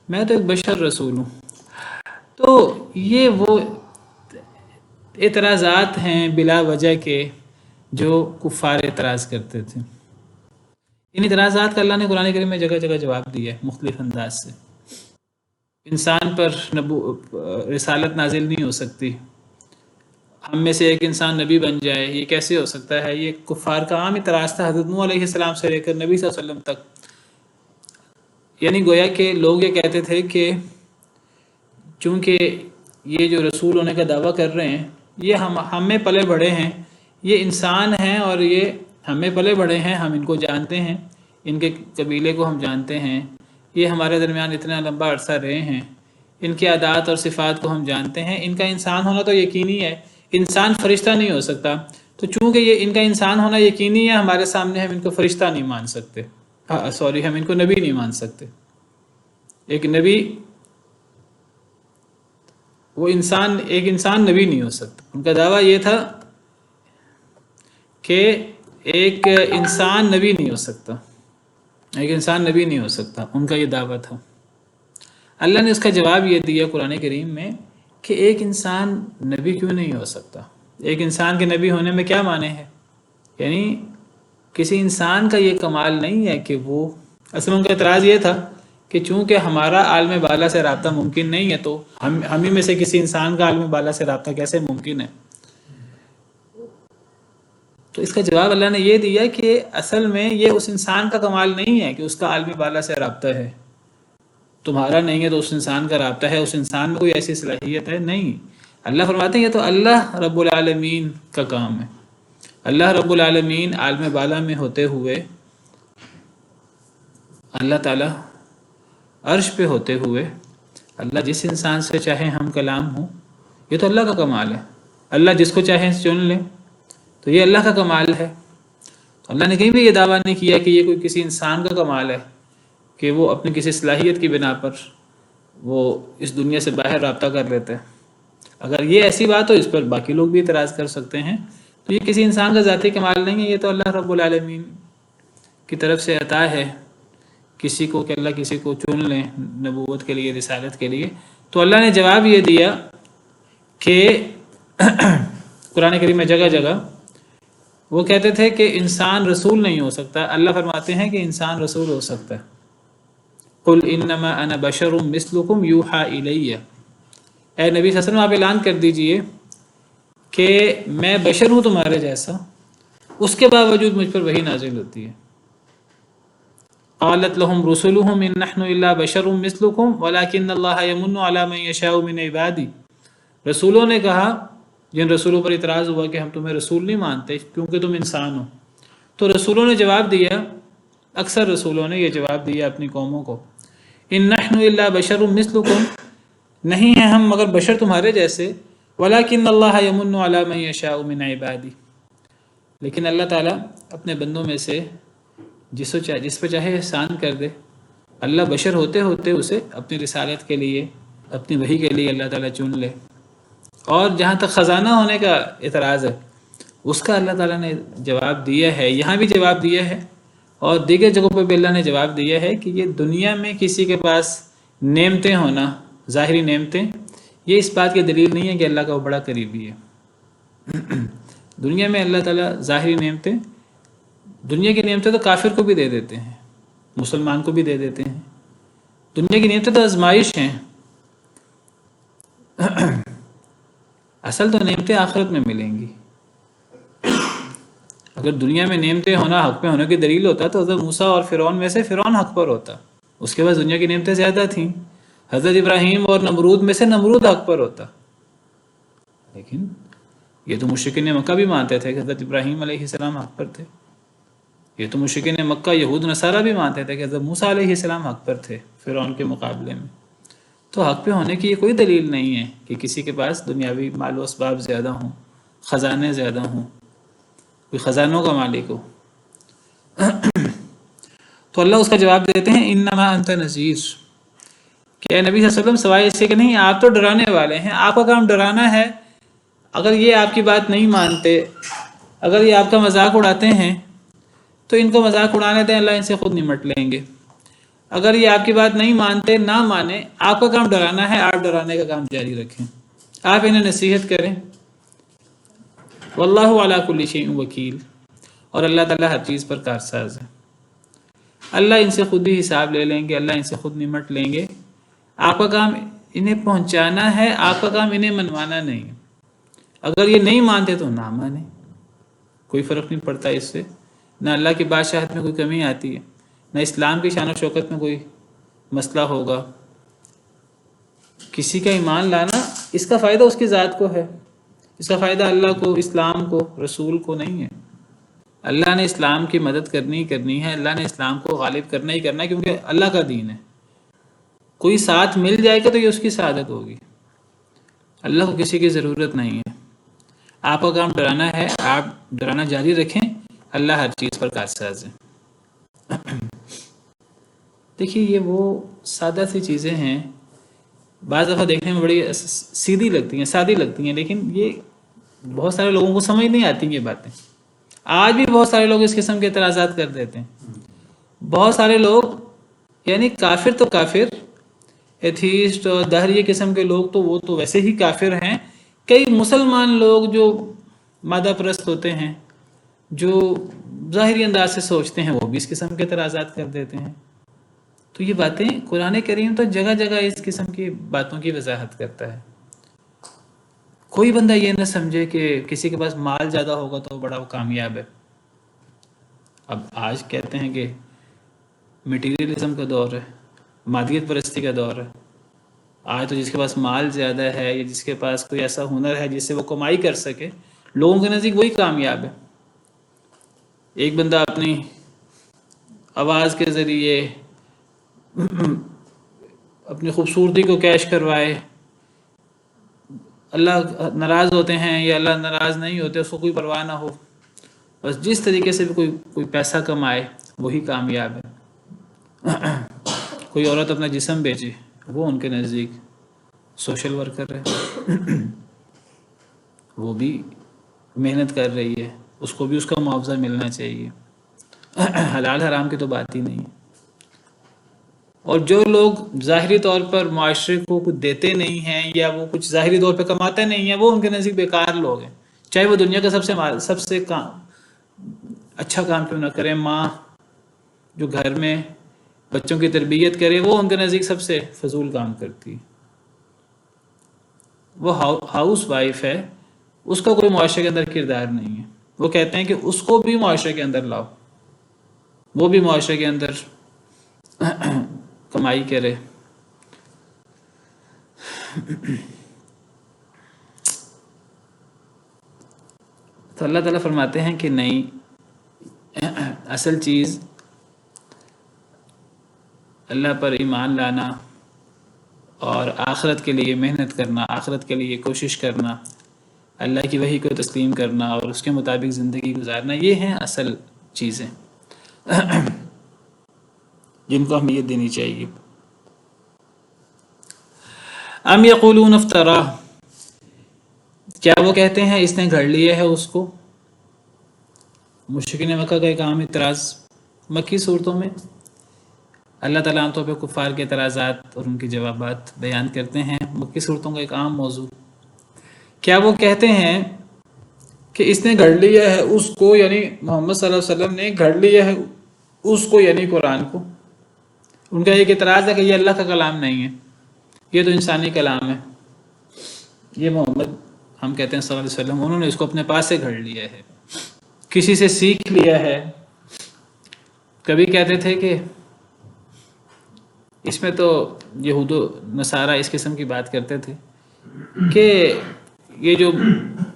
میں تو ایک بشر رسول ہوں۔ تو یہ وہ اعتراضات ہیں بلا وجہ کے جو کفار اعتراض کرتے تھے۔ ان اعتراضات کا اللہ نے قرآن کریم میں جگہ جگہ جواب دیا ہے مختلف انداز سے۔ انسان پر رسالت نازل نہیں ہو سکتی، ہم میں سے ایک انسان نبی بن جائے، یہ کیسے ہو سکتا ہے؟ یہ کفار کا عام اعتراض تھا، حضرت نوح علیہ السلام سے لے کر نبی صلی اللہ علیہ وسلم تک۔ یعنی گویا کہ لوگ یہ کہتے تھے کہ چونکہ یہ جو رسول ہونے کا دعویٰ کر رہے ہیں، یہ ہم میں پلے بڑھے ہیں، یہ انسان ہیں اور یہ ہم میں پلے بڑھے ہیں، ہم ان کو جانتے ہیں، ان کے قبیلے کو ہم جانتے ہیں، یہ ہمارے درمیان اتنا لمبا عرصہ رہے ہیں، ان کی عادات اور صفات کو ہم جانتے ہیں، ان کا انسان ہونا تو یقینی ہے، انسان فرشتہ نہیں ہو سکتا، تو چونکہ یہ ان کا انسان ہونا یقینی ہے، ہمارے سامنے ہم ان کو فرشتہ نہیں مان سکتے، ہم ان کو نبی نہیں مان سکتے۔ ایک نبی، وہ ایک انسان نبی نہیں ہو سکتا۔ ان کا دعویٰ یہ تھا کہ ایک انسان نبی نہیں ہو سکتا، ایک انسان نبی نہیں ہو سکتا، ان کا یہ دعویٰ تھا۔ اللہ نے اس کا جواب یہ دیا قرآن کریم میں کہ ایک انسان نبی کیوں نہیں ہو سکتا؟ ایک انسان کے نبی ہونے میں کیا معنی ہے؟ یعنی کسی انسان کا یہ کمال نہیں ہے کہ وہ، اصل ان کا اعتراض یہ تھا کہ چونکہ ہمارا عالم بالا سے رابطہ ممکن نہیں ہے، تو ہم ہی میں سے کسی انسان کا عالم بالا سے رابطہ کیسے ممکن ہے؟ تو اس کا جواب اللہ نے یہ دیا کہ اصل میں یہ اس انسان کا کمال نہیں ہے کہ اس کا عالم بالا سے رابطہ ہے، تمہارا نہیں ہے تو اس انسان کا رابطہ ہے، اس انسان میں کوئی ایسی صلاحیت ہے نہیں۔ اللہ فرماتے ہیں یہ تو اللہ رب العالمین کا کام ہے۔ اللہ رب العالمین عالم بالا میں ہوتے ہوئے، اللہ تعالیٰ عرش پہ ہوتے ہوئے، اللہ جس انسان سے چاہے ہم کلام ہوں، یہ تو اللہ کا کمال ہے۔ اللہ جس کو چاہے چن لیں، تو یہ اللہ کا کمال ہے۔ اللہ نے کہیں بھی یہ دعویٰ نہیں کیا کہ یہ کوئی کسی انسان کا کمال ہے کہ وہ اپنی کسی صلاحیت کی بنا پر وہ اس دنیا سے باہر رابطہ کر لیتے ہیں۔ اگر یہ ایسی بات ہو، اس پر باقی لوگ بھی اعتراض کر سکتے ہیں، تو یہ کسی انسان کا ذاتی کمال نہیں ہے، یہ تو اللہ رب العالمین کی طرف سے عطا ہے کسی کو، کہ اللہ کسی کو چن لیں نبوت کے لیے، رسالت کے لیے۔ تو اللہ نے جواب یہ دیا کہ قرآن کریم میں جگہ جگہ وہ کہتے تھے کہ انسان رسول نہیں ہو سکتا، اللہ فرماتے ہیں کہ انسان رسول ہو سکتا ہے۔ قل انما انا بشر مثلکم یوحی الی، اے نبی صلی اللہ علیہ وسلم آپ اعلان کر دیجئے کہ میں بشر ہوں تمہارے جیسا، اس کے باوجود مجھ پر وحی نازل ہوتی ہے۔ قالت لهم رسلهم ان نحن الا بشر مثلکم ولکن اللہ یمن علی من یشاء من عبادی، رسولوں نے کہا، جن رسولوں پر اعتراض ہوا کہ ہم تمہیں رسول نہیں مانتے کیونکہ تم انسان ہو، تو رسولوں نے جواب دیا، اکثر رسولوں نے یہ جواب دیا اپنی قوموں کو، ان نحن الا بشر مثلکم، نہیں ہیں ہم مگر بشر تمہارے جیسے، ولکن اللہ یمن علی من یشاء من عبادی، لیکن اللہ تعالیٰ اپنے بندوں میں سے جس پہ چاہے احسان کر دے۔ اللہ بشر ہوتے ہوتے اسے اپنی رسالت کے لیے، اپنی وحی کے لیے اللہ تعالیٰ چن لے، اور جہاں تک خزانہ ہونے کا اعتراض ہے، اس کا اللہ تعالیٰ نے جواب دیا ہے، یہاں بھی جواب دیا ہے اور دیگر جگہوں پہ بھی اللہ نے جواب دیا ہے کہ یہ دنیا میں کسی کے پاس نعمتیں ہونا، ظاہری نعمتیں، یہ اس بات کی دلیل نہیں ہے کہ اللہ کا وہ بڑا قریبی ہے۔ دنیا میں اللہ تعالیٰ ظاہری نعمتیں، دنیا کی نعمتیں تو کافر کو بھی دے دیتے ہیں، مسلمان کو بھی دے دیتے ہیں۔ دنیا کی نعمتیں تو آزمائش ہیں، اصل تو نعمتیں آخرت میں ملیں گی۔ اگر دنیا میں نعمتیں ہونا حق پہ ہونے کی دلیل ہوتا تو حضرت موسیٰ اور فرعون میں سے فرعون حق پر ہوتا، اس کے بعد دنیا کی نعمتیں زیادہ تھیں۔ حضرت ابراہیم اور نمرود میں سے نمرود حق پر ہوتا، لیکن یہ تو مشرکین مکہ بھی مانتے تھے کہ حضرت ابراہیم علیہ السلام حق پر تھے، یہ تو مشرکین مکہ یہود نصارہ بھی مانتے تھے کہ حضرت موسیٰ علیہ السلام حق پر تھے فرعون کے مقابلے میں۔ تو حق پہ ہونے کی یہ کوئی دلیل نہیں ہے کہ کسی کے پاس دنیاوی مال و اسباب زیادہ ہوں، خزانے زیادہ ہوں، کوئی خزانوں کا مالک ہو۔ تو اللہ اس کا جواب دیتے ہیں انما انت نذیر، کہ اے نبی صلی اللہ علیہ وسلم سوائے اس سے کہ نہیں، آپ تو ڈرانے والے ہیں، آپ کا کام ڈرانا ہے۔ اگر یہ آپ کی بات نہیں مانتے، اگر یہ آپ کا مذاق اڑاتے ہیں تو ان کو مذاق اڑانے دیں، اللہ ان سے خود نمٹ لیں گے۔ اگر یہ آپ کی بات نہیں مانتے، نہ مانیں، آپ کا کام ڈرانا ہے، آپ ڈرانے کا کام جاری رکھیں، آپ انہیں نصیحت کریں۔ واللہ علی کل شیء وکیل، اور اللہ تعالیٰ ہر چیز پر کارساز ہے۔ اللہ ان سے خود ہی حساب لے لیں گے، اللہ ان سے خود نمٹ لیں گے۔ آپ کا کام انہیں پہنچانا ہے، آپ کا کام انہیں منوانا نہیں۔ اگر یہ نہیں مانتے تو نہ مانیں، کوئی فرق نہیں پڑتا اس سے، نہ اللہ کی بادشاہت میں کوئی کمی آتی ہے، نہ اسلام کی شان و شوکت میں کوئی مسئلہ ہوگا۔ کسی کا ایمان لانا، اس کا فائدہ اس کی ذات کو ہے، اس کا فائدہ اللہ کو، اسلام کو، رسول کو نہیں ہے۔ اللہ نے اسلام کی مدد کرنی ہے، اللہ نے اسلام کو غالب کرنا ہی کرنا ہے، کیونکہ اللہ کا دین ہے۔ کوئی ساتھ مل جائے گا تو یہ اس کی سعادت ہوگی، اللہ کو کسی کی ضرورت نہیں ہے۔ آپ کا کام ڈرانا ہے، آپ ڈرانا جاری رکھیں، اللہ ہر چیز پر کارساز ہے۔ دیکھیے یہ وہ سادہ سی چیزیں ہیں، بعض دفعہ دیکھنے میں بڑی سیدھی لگتی ہیں، سادی لگتی ہیں، لیکن یہ بہت سارے لوگوں کو سمجھ نہیں آتی یہ باتیں۔ آج بھی بہت سارے لوگ اس قسم کے اعتراضات کر دیتے ہیں۔ بہت سارے لوگ، یعنی کافر تو کافر، ایتھیسٹ اور دہریہ قسم کے لوگ تو وہ تو ویسے ہی کافر ہیں۔ کئی مسلمان لوگ جو مادہ پرست ہوتے ہیں، جو ظاہری انداز سے سوچتے ہیں، وہ بھی اس قسم کے اعتراضات کر دیتے ہیں۔ تو یہ باتیں قرآن کریم تو جگہ جگہ اس قسم کی باتوں کی وضاحت کرتا ہے۔ کوئی بندہ یہ نہ سمجھے کہ کسی کے پاس مال زیادہ ہوگا تو بڑا کامیاب ہے۔ اب آج کہتے ہیں کہ میٹیریلزم کا دور ہے، مادیت پرستی کا دور ہے۔ آج تو جس کے پاس مال زیادہ ہے یا جس کے پاس کوئی ایسا ہنر ہے جس سے وہ کمائی کر سکے، لوگوں کے نزدیک وہی کامیاب ہے۔ ایک بندہ اپنی آواز کے ذریعے اپنی خوبصورتی کو کیش کروائے، اللہ ناراض ہوتے ہیں یا اللہ ناراض نہیں ہوتے، اس کو کوئی پرواہ نہ ہو، بس جس طریقے سے بھی کوئی پیسہ کمائے وہی کامیاب ہے۔ کوئی عورت اپنا جسم بیچے، وہ ان کے نزدیک سوشل ورکر ہے، وہ بھی محنت کر رہی ہے، اس کو بھی اس کا معاوضہ ملنا چاہیے۔ حلال حرام کی تو بات ہی نہیں۔ اور جو لوگ ظاہری طور پر معاشرے کو کچھ دیتے نہیں ہیں یا وہ کچھ ظاہری طور پہ کماتے نہیں ہیں، وہ ان کے نزدیک بیکار لوگ ہیں، چاہے وہ دنیا کا سب سے اچھا کام کیوں نہ کرے۔ ماں جو گھر میں بچوں کی تربیت کرے، وہ ان کے نزدیک سب سے فضول کام کرتی ہے۔ وہ ہاؤس وائف ہے، اس کا کوئی معاشرے کے اندر کردار نہیں ہے۔ وہ کہتے ہیں کہ اس کو بھی معاشرے کے اندر لاؤ، وہ بھی معاشرے کے اندر کمائی کرے۔ تو اللہ تعالیٰ فرماتے ہیں کہ نہیں، اصل چیز اللہ پر ایمان لانا اور آخرت کے لیے محنت کرنا، آخرت کے لیے کوشش کرنا، اللہ کی وحی کو تسلیم کرنا اور اس کے مطابق زندگی گزارنا، یہ ہیں اصل چیزیں جن کو اہمیت دینی چاہیے۔ ام یقولون افترا، کیا وہ کہتے ہیں اس نے گھڑ لیا ہے اس کو؟ مشرکین مکہ کا ایک عام اعتراض مکی صورتوں میں اللہ تعالیٰ عام طور پہ کفار کے اعتراضات اور ان کے جوابات بیان کرتے ہیں، مکی صورتوں کا ایک عام موضوع۔ کیا وہ کہتے ہیں کہ اس نے گھڑ لیا ہے اس کو، یعنی محمد صلی اللہ علیہ وسلم نے گھڑ لیا ہے اس کو، یعنی قرآن کو؟ ان کا ایک اعتراض ہے کہ یہ اللہ کا کلام نہیں ہے، یہ تو انسانی کلام ہے، یہ محمد ہم کہتے ہیں صلی اللہ علیہ وسلم انہوں نے اس کو اپنے پاس سے گھڑ لیا ہے، کسی سے سیکھ لیا ہے۔ کبھی کہتے تھے کہ اس میں تو یہود و نصارہ اس قسم کی بات کرتے تھے کہ یہ جو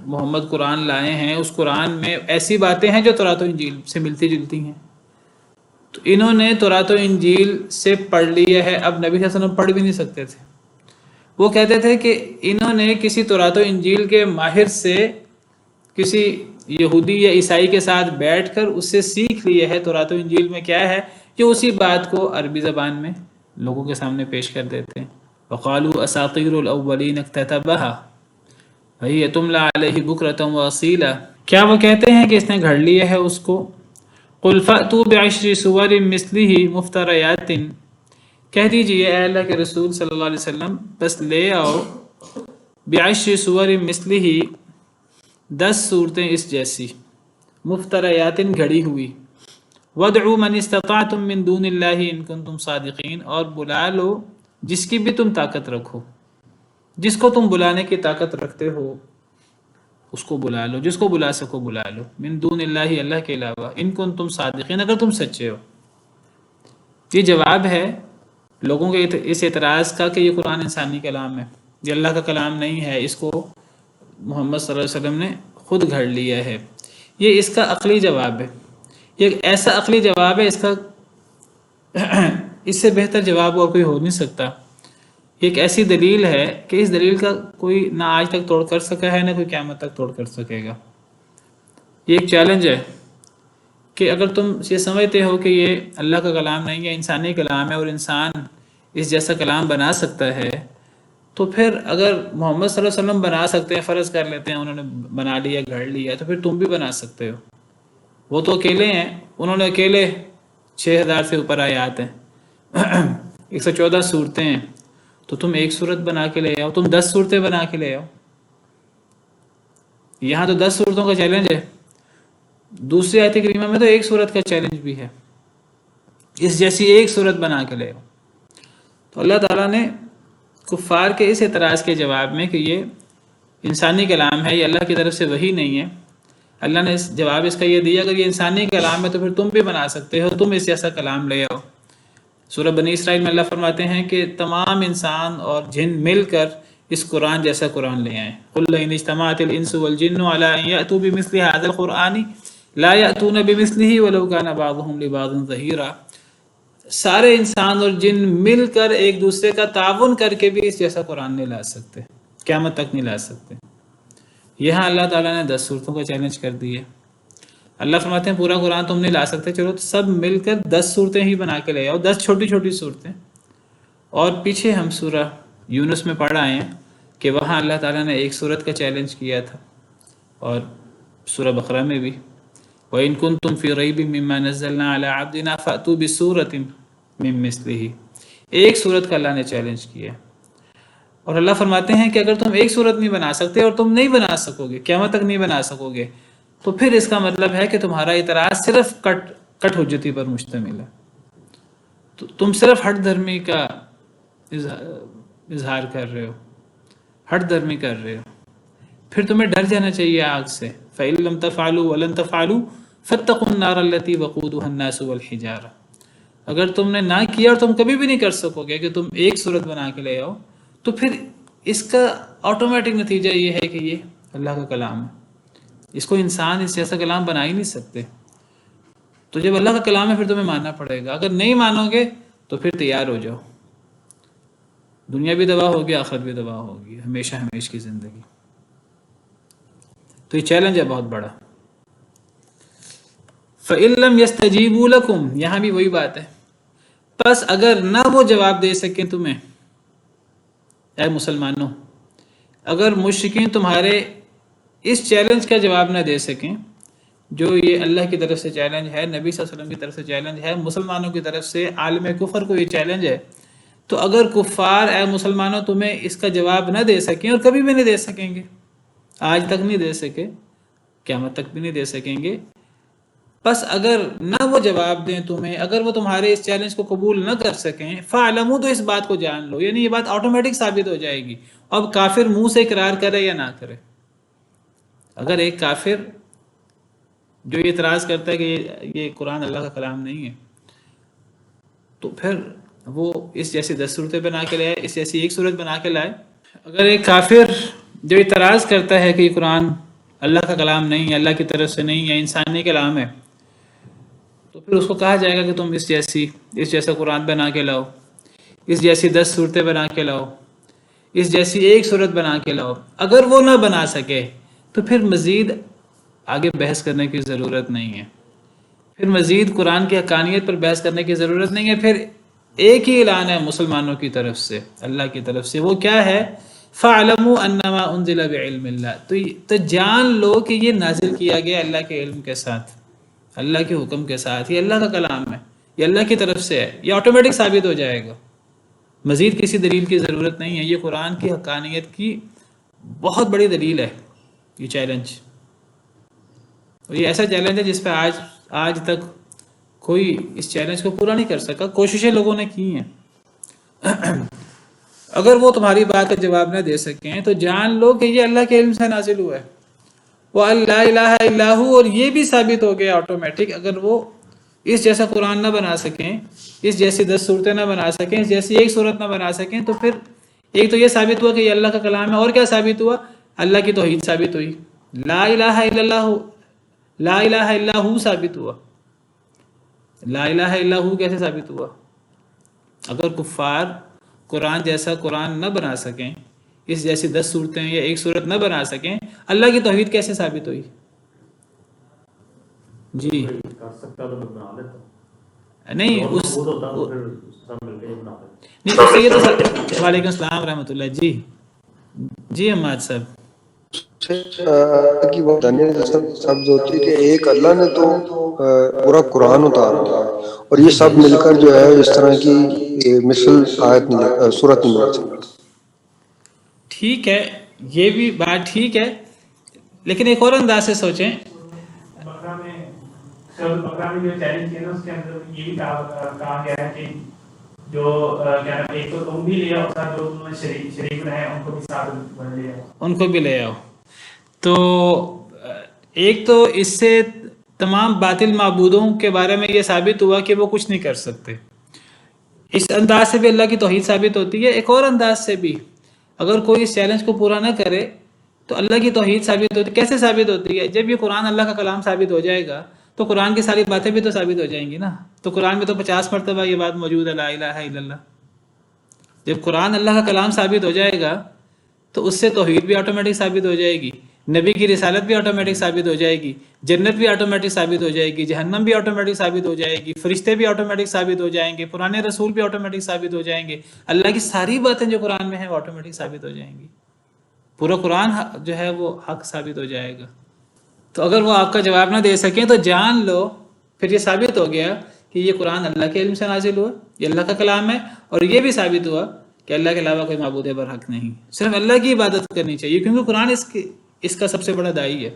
محمد قرآن لائے ہیں اس قرآن میں ایسی باتیں ہیں جو تورات و انجیل سے ملتی جلتی ہیں، تو انہوں نے تورات و انجیل سے پڑھ لیا ہے، اب نبی صلی اللہ علیہ وسلم پڑھ بھی نہیں سکتے تھے۔ وہ کہتے تھے کہ انہوں نے کسی تورات و انجیل کے ماہر سے، کسی یہودی یا عیسائی کے ساتھ بیٹھ کر اس سے سیکھ لیا ہے تورات و انجیل میں کیا ہے، جو اسی بات کو عربی زبان میں لوگوں کے سامنے پیش کر دیتے ہیں۔ وقالوا اساطیر الاولین اکتتبها وہی تملا علیہ بکرۃ واصیلا، کیا وہ کہتے ہیں کہ اس نے گھڑ لیا ہے اس کو؟ قل فأتوا بعشر سور مثلہ مفتریات، کہہ دیجئے اے اللہ کے رسول صلی اللہ علیہ وسلم بس لے آؤ بعشر سور مثلہ 10 صورتیں اس جیسی، مفتریات گھڑی ہوئی، وادعوا من استطعتم من دون اللہ ان کنتم صادقین، اور بلا لو جس کی بھی تم طاقت رکھو، جس کو تم بلانے کی طاقت رکھتے ہو اس کو بلا لو، جس کو بلا سکو بلا لو، من دون اللہ اللہ کے علاوہ، ان کنتم صادقین اگر تم سچے ہو۔ یہ جواب ہے لوگوں کے اس اعتراض کا کہ یہ قرآن انسانی کلام ہے، یہ اللہ کا کلام نہیں ہے، اس کو محمد صلی اللہ علیہ وسلم نے خود گھڑ لیا ہے۔ یہ اس کا عقلی جواب ہے، یہ ایسا عقلی جواب ہے، اس سے بہتر جواب اور کوئی ہو نہیں سکتا۔ یہ ایک ایسی دلیل ہے کہ اس دلیل کا کوئی نہ آج تک توڑ کر سکا ہے، نہ کوئی قیامت تک توڑ کر سکے گا۔ یہ ایک چیلنج ہے کہ اگر تم یہ سمجھتے ہو کہ یہ اللہ کا کلام نہیں ہے، انسانی کلام ہے، اور انسان اس جیسا کلام بنا سکتا ہے، تو پھر اگر محمد صلی اللہ علیہ وسلم بنا سکتے ہیں، فرض کر لیتے ہیں انہوں نے بنا لیا، گھڑ لیا، تو پھر تم بھی بنا سکتے ہو۔ وہ تو اکیلے ہیں، انہوں نے اکیلے 6000 سے اوپر آیات ہیں، 114 صورتیں ہیں، تو تم ایک صورت بنا کے لے آؤ، تم 10 صورتیں بنا کے لے آؤ۔ یہاں تو 10 صورتوں کا چیلنج ہے، دوسری آیت کریمہ میں تو ایک صورت کا چیلنج بھی ہے، اس جیسی ایک صورت بنا کے لے آؤ۔ تو اللہ تعالیٰ نے کفار کے اس اعتراض کے جواب میں کہ یہ انسانی کلام ہے، یہ اللہ کی طرف سے وحی نہیں ہے، اللہ نے جواب اس کا یہ دیا اگر یہ انسانی کلام ہے تو پھر تم بھی بنا سکتے ہو، تم اس جیسا کلام لے آؤ۔ سورہ بنی اسرائیل میں اللہ فرماتے ہیں کہ تمام انسان اور جن مل کر اس قرآن جیسا قرآن لے آئیں۔ قُلْ لَئِنِ اجْتَمَعَتِ الْإِنسُ وَالْجِنُّ عَلَىٰ أَن يَأْتُوا بِمِثْلِ هَٰذَا الْقُرْآنِ لَا يَأْتُونَ بِمِثْلِهِ وَلَوْ كَانَ بَعْضُهُمْ لِبَعْضٍ ظَهِيرًا، سارے انسان اور جن مل کر ایک دوسرے کا تعاون کر کے بھی اس جیسا قرآن نہیں لا سکتے، قیامت تک نہیں لا سکتے۔ یہاں اللہ تعالیٰ نے 10 صورتوں کا چیلنج کر دی ہے۔ اللہ فرماتے ہیں پورا قرآن تم نہیں لا سکتے، چلو سب مل کر 10 صورتیں ہی بنا کے لے آؤ، 10 چھوٹی چھوٹی صورتیں۔ اور پیچھے ہم سورہ یونس میں پڑھ آئے ہیں کہ وہاں اللہ تعالیٰ نے ایک صورت کا چیلنج کیا تھا، اور سورہ بقرہ میں بھی وَإِن كُنتُمْ فِي رَيْبٍ مِّمَّا نَزَّلْنَا عَلَىٰ عَبْدِنَا فَأْتُوا بِسُورَةٍ مِّن مِّثْلِهِ، ایک صورت کا اللہ نے چیلنج کیا۔ اور اللہ فرماتے ہیں کہ اگر تم ایک صورت نہیں بنا سکتے اور تم نہیں بنا سکو گے، قیامت تک نہیں بنا سکو گے، تو پھر اس کا مطلب ہے کہ تمہارا اعتراض صرف کٹ حجتی پر مشتمل ہے، تو تم صرف ہٹ دھرمی کا اظہار کر رہے ہو، ہٹ دھرمی کر رہے ہو۔ پھر تمہیں ڈر جانا چاہیے آگ سے، فَإِن لَّمْ تَفْعَلُوا وَلَن تَفْعَلُوا فَاتَّقُوا النَّارَ الَّتِي وَقُودُهَا النَّاسُ وَالْحِجَارَةُ، اگر تم نے نہ کیا اور تم کبھی بھی نہیں کر سکو گے کہ تم ایک صورت بنا کے لے آؤ، تو پھر اس کا آٹومیٹک نتیجہ یہ ہے کہ یہ اللہ کا کلام ہے، اس کو انسان اس جیسا کلام بنا ہی نہیں سکتے۔ تو جب اللہ کا کلام ہے پھر تمہیں ماننا پڑے گا، اگر نہیں مانو گے تو پھر تیار ہو جاؤ، دنیا بھی تباہ ہوگی، آخرت بھی تباہ ہوگی، ہمیشہ ہمیش کی زندگی۔ تو یہ چیلنج ہے بہت بڑا۔ فَإِن لَّمْ يَسْتَجِيبُوا لَكُمْ، یہاں بھی وہی بات ہے، پس اگر نہ وہ جواب دے سکیں تمہیں، اے مسلمانوں، اگر مشرکین تمہارے اس چیلنج کا جواب نہ دے سکیں جو یہ اللہ کی طرف سے چیلنج ہے، نبی صلی اللہ علیہ وسلم کی طرف سے چیلنج ہے، مسلمانوں کی طرف سے عالم کفر کو یہ چیلنج ہے، تو اگر کفار اے مسلمانوں تمہیں اس کا جواب نہ دے سکیں، اور کبھی بھی نہیں دے سکیں گے، آج تک نہیں دے سکے، قیامت تک بھی نہیں دے سکیں گے، بس اگر نہ وہ جواب دیں تمہیں، اگر وہ تمہارے اس چیلنج کو قبول نہ کر سکیں، فَاعْلَمُوا، تو اس بات کو جان لو، یعنی یہ بات آٹومیٹک ثابت ہو جائے گی۔ اب کافر منہ سے اقرار کرے یا نہ کرے، اگر ایک کافر جو یہ اعتراض کرتا ہے کہ یہ قرآن اللہ کا کلام نہیں ہے، تو پھر وہ اس جیسی 10 صورتیں بنا کے لائے، اس جیسی ایک صورت بنا کے لائے۔ اگر ایک کافر جو اعتراض کرتا ہے کہ یہ قرآن اللہ کا کلام نہیں ہے، اللہ کی طرف سے نہیں ہے، انسانی کلام ہے، تو پھر اس کو کہا جائے گا کہ تم اس جیسا قرآن بنا کے لاؤ، اس جیسی 10 صورتیں بنا کے لاؤ، اس جیسی ایک صورت بنا کے لاؤ۔ اگر وہ نہ بنا سکے تو پھر مزید آگے بحث کرنے کی ضرورت نہیں ہے، پھر مزید قرآن کی حقانیت پر بحث کرنے کی ضرورت نہیں ہے، پھر ایک ہی اعلان ہے مسلمانوں کی طرف سے، اللہ کی طرف سے، وہ کیا ہے؟ فَاعْلَمُوا أَنَّمَا أُنزِلَ بِعِلْمِ اللَّهِ، تو جان لو کہ یہ نازل کیا گیا اللہ کے علم کے ساتھ، اللہ کے حکم کے ساتھ، یہ اللہ کا کلام ہے، یہ اللہ کی طرف سے ہے، یہ آٹومیٹک ثابت ہو جائے گا، مزید کسی دلیل کی ضرورت نہیں ہے۔ یہ قرآن کی حقانیت کی بہت بڑی دلیل ہے یہ چیلنج، اور یہ ایسا چیلنج ہے جس پہ آج تک کوئی اس چیلنج کو پورا نہیں کر سکا، کوششیں لوگوں نے کی ہیں۔ اگر وہ تمہاری بات کا جواب نہ دے سکیں تو جان لو کہ یہ اللہ کے علم سے نازل ہوا ہے، وَأَن لَا إِلَٰهَ إِلَّا هُوَ، اور یہ بھی ثابت ہو گیا آٹومیٹک، اگر وہ اس جیسا قرآن نہ بنا سکیں، اس جیسی 10 صورتیں نہ بنا سکیں، اس جیسی ایک صورت نہ بنا سکیں، تو پھر ایک تو یہ ثابت ہوا کہ یہ اللہ کا کلام ہے، اور کیا ثابت ہوا؟ اللہ کی توحید ثابت ہوئی، لا الہ الا اللہ، لا الہ الا ہو ثابت ہوا۔ لا الہ الا ہو کیسے ثابت ہوا؟ اگر کفار قرآن جیسا قرآن نہ بنا سکیں، اس جیسی 10 صورتیں یا ایک صورت نہ بنا سکیں، اللہ کی توحید کیسے ثابت ہوئی؟ جی نہیں اس یہ تو وعلیکم السلام ورحمۃ اللہ۔ جی جی حماد صاحب، کی وحدانیت سبز ہوتی ہے کہ ایک اللہ نے تو پورا قرآن اتارا اور یہ سب مل کر جو ہے اس طرح کی مثل آیت نہیں، صورت نہیں بنا سکتی۔ ٹھیک ہے، یہ بھی بات ٹھیک ہے، لیکن ایک اور انداز سے سوچیں، بقرہ میں جو چیلنج کیا نا اس کے اندر یہ بھی کہا گیا ہے کہ جو کیا نام ایک تو تم بھی لے آؤ، ساتھ جو تم شریک رہے ان کو بھی ساتھ لے آؤ، ان کو بھی لے آؤ۔ تو ایک تو اس سے تمام باطل معبودوں کے بارے میں یہ ثابت ہوا کہ وہ کچھ نہیں کر سکتے، اس انداز سے بھی اللہ کی توحید ثابت ہوتی ہے۔ ایک اور انداز سے بھی اگر کوئی اس چیلنج کو پورا نہ کرے تو اللہ کی توحید ثابت ہوتی ہے۔ کیسے ثابت ہوتی ہے؟ جب یہ قرآن اللہ کا کلام ثابت ہو جائے گا تو قرآن کی ساری باتیں بھی تو ثابت ہو جائیں گی نا، تو قرآن میں تو 50 مرتبہ یہ بات موجود ہے، لا الہ الا اللہ۔ جب قرآن اللہ کا کلام ثابت ہو جائے گا تو اس سے توحید بھی آٹومیٹک ثابت ہو جائے گی، نبی کی رسالت بھی آٹومیٹک ثابت ہو جائے گی، جنت بھی آٹومیٹک ثابت ہو جائے گی، جہنم بھی آٹومیٹک ثابت ہو جائے گی، فرشتے بھی آٹومیٹک ثابت ہو جائیں گے، پرانے رسول بھی آٹومیٹک ثابت ہو جائیں گے، اللہ کی ساری باتیں جو قرآن میں ہیں وہ آٹومیٹک ثابت ہو جائیں گی، پورا قرآن جو ہے وہ حق ثابت ہو جائے گا۔ تو اگر وہ آپ کا جواب نہ دے سکیں تو جان لو پھر یہ ثابت ہو گیا کہ یہ قرآن اللہ کے علم سے نازل ہوا، یہ اللہ کا کلام ہے، اور یہ بھی ثابت ہوا کہ اللہ کے علاوہ کوئی معبود برحق نہیں، صرف اللہ کی عبادت کرنی چاہیے، کیونکہ قرآن اس کا سب سے بڑا داعی ہے۔